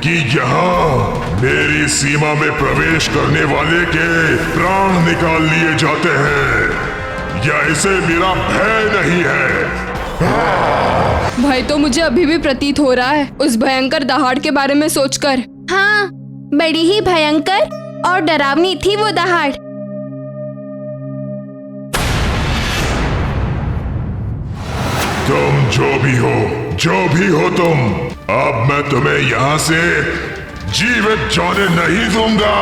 कि यहाँ मेरी सीमा में प्रवेश करने वाले के प्राण निकाल लिए जाते हैं? या इसे मेरा भय नहीं है? भय तो मुझे अभी भी प्रतीत हो रहा है उस भयंकर दहाड़ के बारे में सोचकर। हाँ, बड़ी ही भयंकर और डरावनी थी वो दहाड़। तुम जो भी हो तुम, अब मैं तुम्हें यहाँ से जीवित जाने नहीं दूंगा।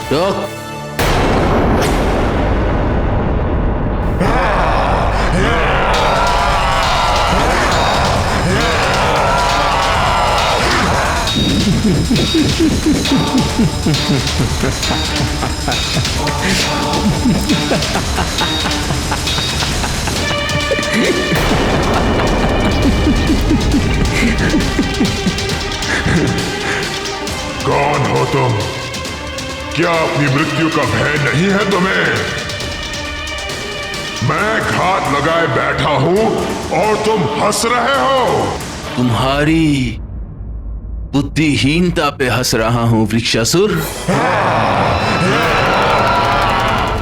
रोक। कौन हो तुम? क्या अपनी मृत्यु का भय नहीं है तुम्हें? मैं घात लगाए बैठा हूं और तुम हंस रहे हो। तुम्हारी बुद्धिहीनता पे हंस रहा हूं वृक्षासुर।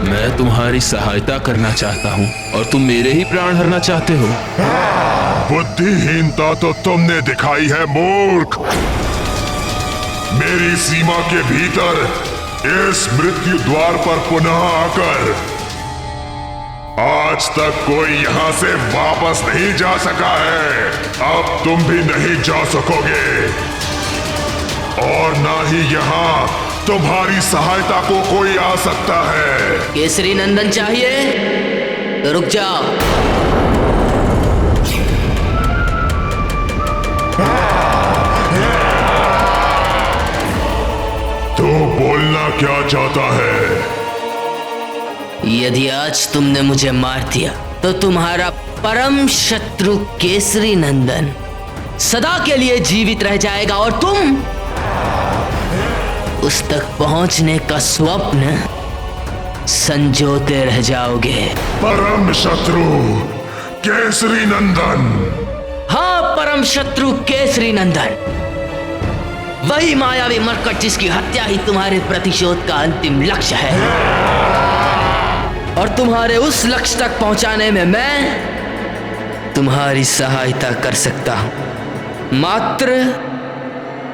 मैं तुम्हारी सहायता करना चाहता हूं और तुम मेरे ही प्राण हरना चाहते हो। बुद्धिहीनता तो तुमने दिखाई है मूर्ख। मेरी सीमा के भीतर इस मृत्यु द्वार पर पुनः आकर आज तक कोई यहां से वापस नहीं जा सका है। अब तुम भी नहीं जा सकोगे और ना ही यहां तुम्हारी सहायता को कोई आ सकता है। केसरी नंदन चाहिए तो रुक जाओ। तो बोलना क्या चाहता है? यदि आज तुमने मुझे मार दिया तो तुम्हारा परम शत्रु केसरी नंदन सदा के लिए जीवित रह जाएगा और तुम उस तक पहुंचने का स्वप्न संजोते रह जाओगे। परम शत्रु केसरी नंदन। हाँ, परम शत्रु केसरी नंदन, वही मायावी मरकट जिसकी हत्या ही तुम्हारे प्रतिशोध का अंतिम लक्ष्य है। और तुम्हारे उस लक्ष्य तक पहुंचाने में मैं तुम्हारी सहायता कर सकता हूं। मात्र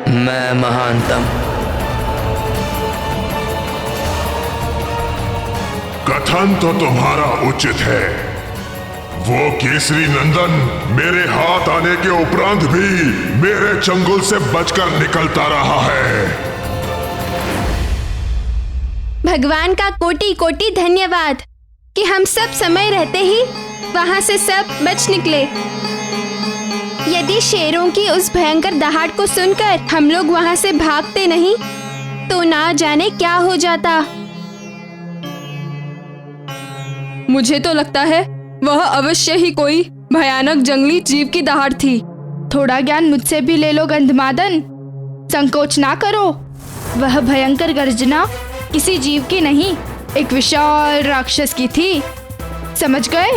मैं महानतम। कथन तो तुम्हारा उचित है। वो केसरी नंदन मेरे हाथ आने के उपरांत भी मेरे चंगुल से बचकर निकलता रहा है। भगवान का कोटि कोटि धन्यवाद कि हम सब समय रहते ही वहां से सब बच निकले। यदि शेरों की उस भयंकर दहाड़ को सुनकर हम लोग वहां से भागते नहीं तो ना जाने क्या हो जाता। मुझे तो लगता है वह अवश्य ही कोई भयानक जंगली जीव की दहाड़ थी। थोड़ा ज्ञान मुझसे भी ले लो गंधमादन, संकोच ना करो। वह भयंकर गर्जना किसी जीव की नहीं, एक विशाल राक्षस की थी। समझ गए?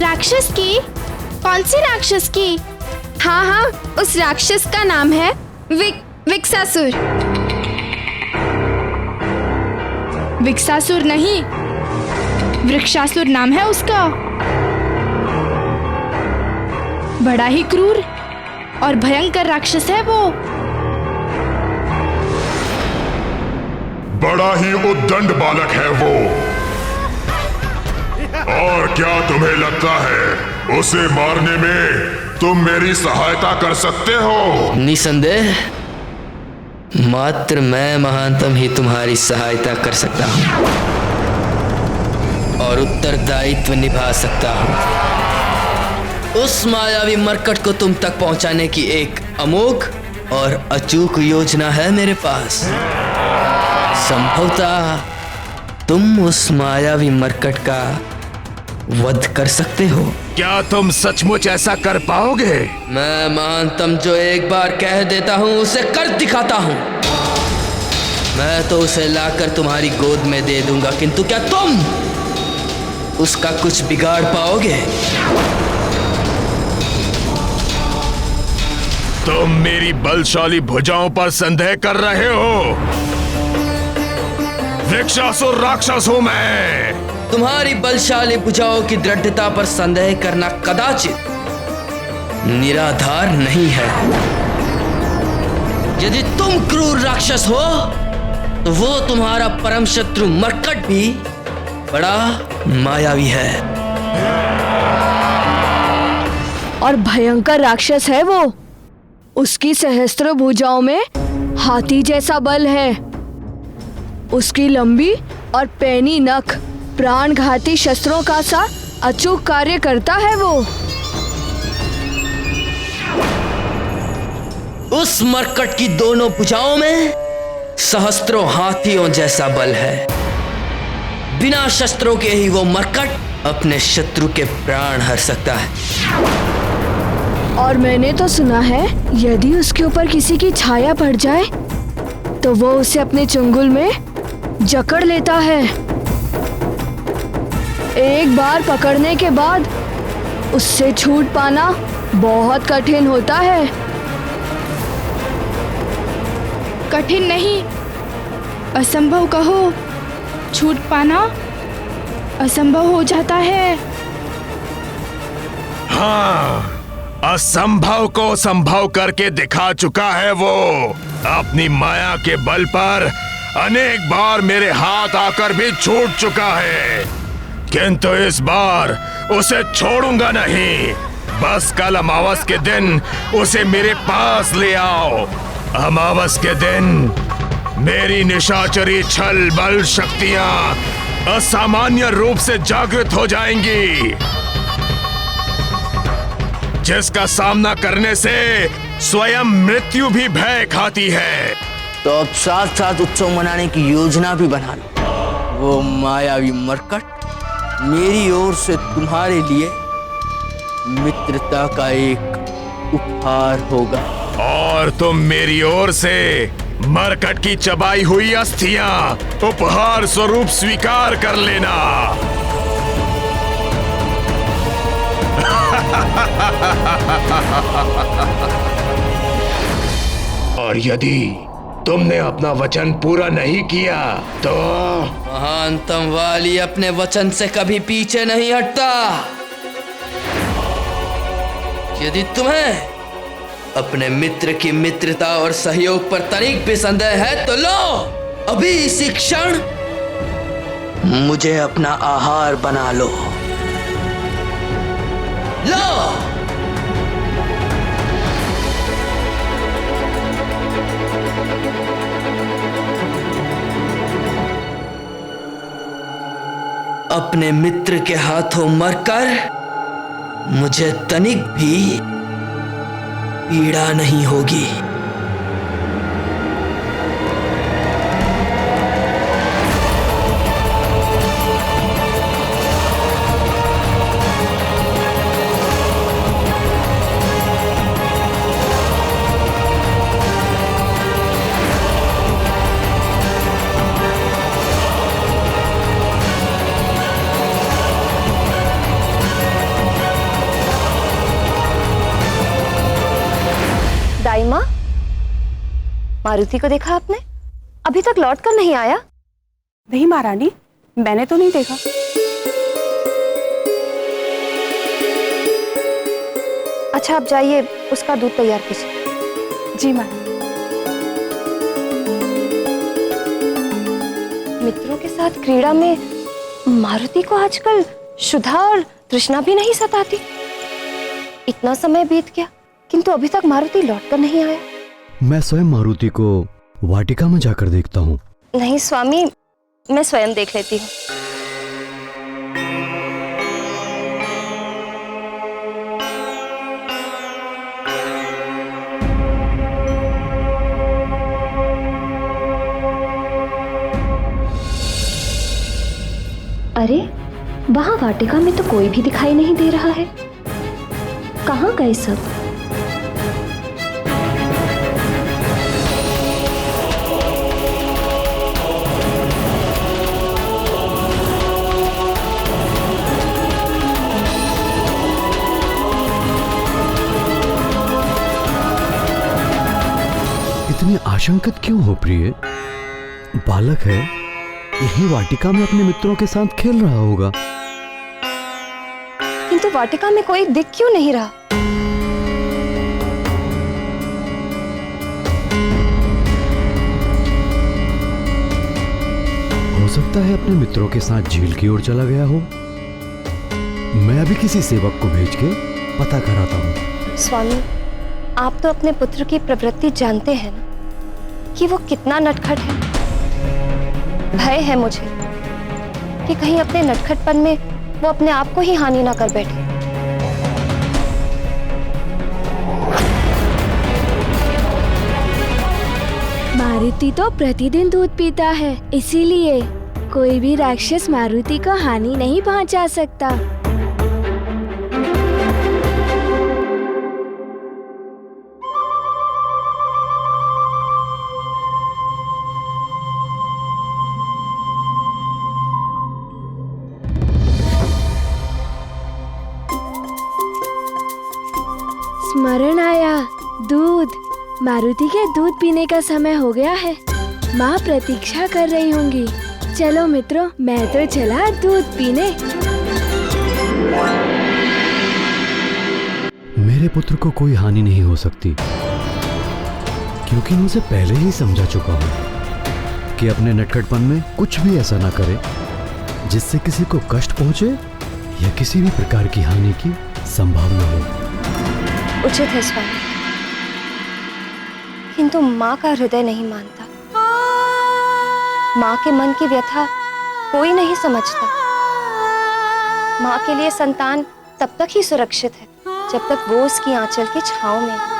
राक्षस की? कौन सी राक्षस की? हाँ हाँ, उस राक्षस का नाम है विक्सासुर। विक्सासुर नहीं, वृक्षासुर नाम है उसका। बड़ा ही क्रूर और भयंकर राक्षस है वो। बड़ा ही उद्दंड बालक है वो। और क्या तुम्हें लगता है उसे मारने में तुम मेरी सहायता कर सकते हो? निसंदेह मात्र मैं महानतम ही तुम्हारी सहायता कर सकता हूँ और उत्तरदायित्व निभा सकता हूँ। उस मायावी मरकट को तुम तक पहुंचाने की एक अमोघ और अचूक योजना है मेरे पास। संभवतः तुम उस मायावी मरकट का वध कर सकते हो। क्या तुम सचमुच ऐसा कर पाओगे? मैं महानतम जो एक बार कह देता हूँ उसे कर दिखाता हूँ। मैं तो उसे लाकर तुम्हारी गोद में दे दूंगा, किंतु क्या तुम उसका कुछ बिगाड़ पाओगे? तुम मेरी बलशाली भुजाओं पर संदेह कर रहे हो? वृक्षासुर राक्षस हूं मैं। तुम्हारी बलशाली भुजाओं की दृढ़ता पर संदेह करना कदाचित निराधार नहीं है। यदि तुम क्रूर राक्षस हो तो वो तुम्हारा परम शत्रु मरकट भी बड़ा मायावी है और भयंकर राक्षस है वो। उसकी सहस्त्र भुजाओं में हाथी जैसा बल है। उसकी लंबी और पैनी नख प्राणघाती शस्त्रों का सा अचूक कार्य करता है वो। उस मरकट की दोनों भुजाओं में सहस्त्रों हाथियों जैसा बल है। बिना शस्त्रों के ही वो मरकट अपने शत्रु के प्राण हर सकता है। और मैंने तो सुना है यदि उसके ऊपर किसी की छाया पड़ जाए तो वो उसे अपने चंगुल में जकड़ लेता है। एक बार पकड़ने के बाद उससे छूट पाना बहुत कठिन होता है। कठिन नहीं, असंभव कहो। छूट पाना असंभव हो जाता है। हाँ, असंभव को संभव करके दिखा चुका है वो। अपनी माया के बल पर अनेक बार मेरे हाथ आकर भी छूट चुका है, किंतु इस बार उसे छोड़ूंगा नहीं। बस कल अमावस के दिन उसे मेरे पास ले आओ। अमावस के दिन मेरी निशाचरी छल बल शक्तियां असामान्य रूप से जागृत हो जाएंगी, जिसका सामना करने से स्वयं मृत्यु भी भय खाती है। तो अब साथ साथ उत्सव मनाने की योजना भी बना लो। वो मायावी मरकट मेरी ओर से तुम्हारे लिए मित्रता का एक उपहार होगा और तुम मेरी ओर से मरकट की चबाई हुई अस्थियां उपहार स्वरूप स्वीकार कर लेना। और यदि तुमने अपना वचन पूरा नहीं किया तो महानतम वाली अपने वचन से कभी पीछे नहीं हटता। यदि तुम्हें अपने मित्र की मित्रता और सहयोग पर तनिक भी संदेह है तो लो, अभी इसी क्षण मुझे अपना आहार बना लो। लो, अपने मित्र के हाथों मरकर मुझे तनिक भी पीड़ा नहीं होगी। मारुति को देखा आपने? अभी तक लौट कर नहीं आया। नहीं महारानी, मैंने तो नहीं देखा। अच्छा, आप जाइए, उसका दूध तैयार कीजिए। जी महारानी। मित्रों के साथ क्रीड़ा में मारुति को आजकल शुद्धा और तृष्णा भी नहीं सताती। इतना समय बीत गया किंतु अभी तक मारुति लौटकर नहीं आया। मैं स्वयं मारुति को वाटिका में जाकर देखता हूँ। नहीं स्वामी, मैं स्वयं देख लेती हूँ। अरे, वहां वाटिका में तो कोई भी दिखाई नहीं दे रहा है। कहाँ गए सब? इतनी आशंकित क्यों हो प्रिय? बालक है, यही वाटिका में अपने मित्रों के साथ खेल रहा होगा। किंतु वाटिका में कोई दिख क्यों नहीं रहा? हो सकता है अपने मित्रों के साथ झील की ओर चला गया हो। मैं अभी किसी सेवक को भेज के पता कराता हूँ। स्वामी, आप तो अपने पुत्र की प्रवृत्ति जानते हैं ना, कि वो कितना नटखट है। भय है मुझे कि कहीं अपने नटखटपन में वो अपने आप को ही हानि ना कर बैठे। मारुति तो प्रतिदिन दूध पीता है, इसीलिए कोई भी राक्षस मारुति को हानि नहीं पहुंचा सकता। स्मरण आया, दूध। मारुति के दूध पीने का समय हो गया है। माँ प्रतीक्षा कर रही होंगी। चलो मित्रों, मैं तो चला दूध पीने। मेरे पुत्र को कोई हानि नहीं हो सकती, क्योंकि मैं उसे पहले ही समझा चुका हूँ कि अपने नटखटपन में कुछ भी ऐसा ना करे जिससे किसी को कष्ट पहुंचे या किसी भी प्रकार की हानि की संभावना हो। उचित है स्वामी, किंतु माँ का हृदय नहीं मानता। माँ के मन की व्यथा कोई नहीं समझता। माँ के लिए संतान तब तक ही सुरक्षित है जब तक वो उसकी आंचल की छांव में है।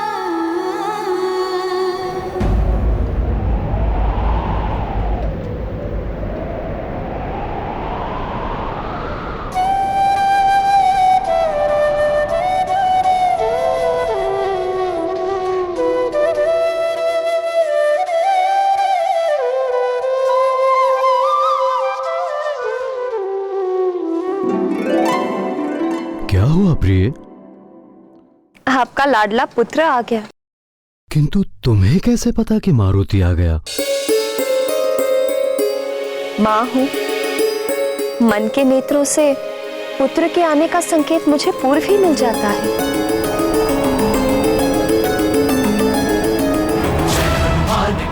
क्या हुआ प्रिय? आपका लाडला पुत्र आ गया। किंतु तुम्हें कैसे पता कि मारुति आ गया? माँ हूँ, मन के नेत्रों से पुत्र के आने का संकेत मुझे पूर्व ही मिल जाता है।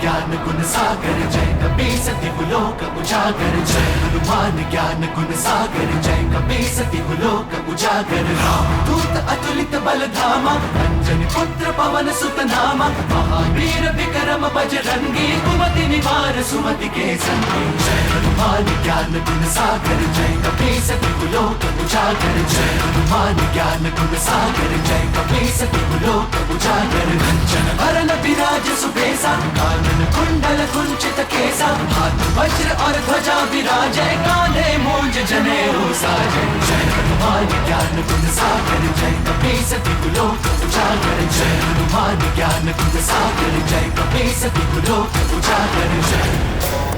ज्ञान गुण सागर जय कपीस दिवलोक उजागर जय हनुमान ज्ञान गुण सागर जय कपीस दिवलोक उजागर रामदूत अतुलित बल धामा अंजनी पुत्र पवन सुत नामा महावीर विक्रम बजरंगी कुमति निवार सुमति के संगी जय हनुमान ज्ञान गुण सागर जय कपीस दिवलोक उजागर जय हनुमान ज्ञान गुण सागर जय कपीस दिवलोक उजागर कंचन वरण विराज सुबेसा कानन कुंडल कुंचित केसा हाथ वज्र और ध्वजा विराजै कांधे मूंज जनेऊ साजै जय हनुमान ज्ञान गुण सागर जय कपीस दिवलोक उजागर जय हनुमान ज्ञान गुण सागर जय कपीस दिवलोक उजागर जय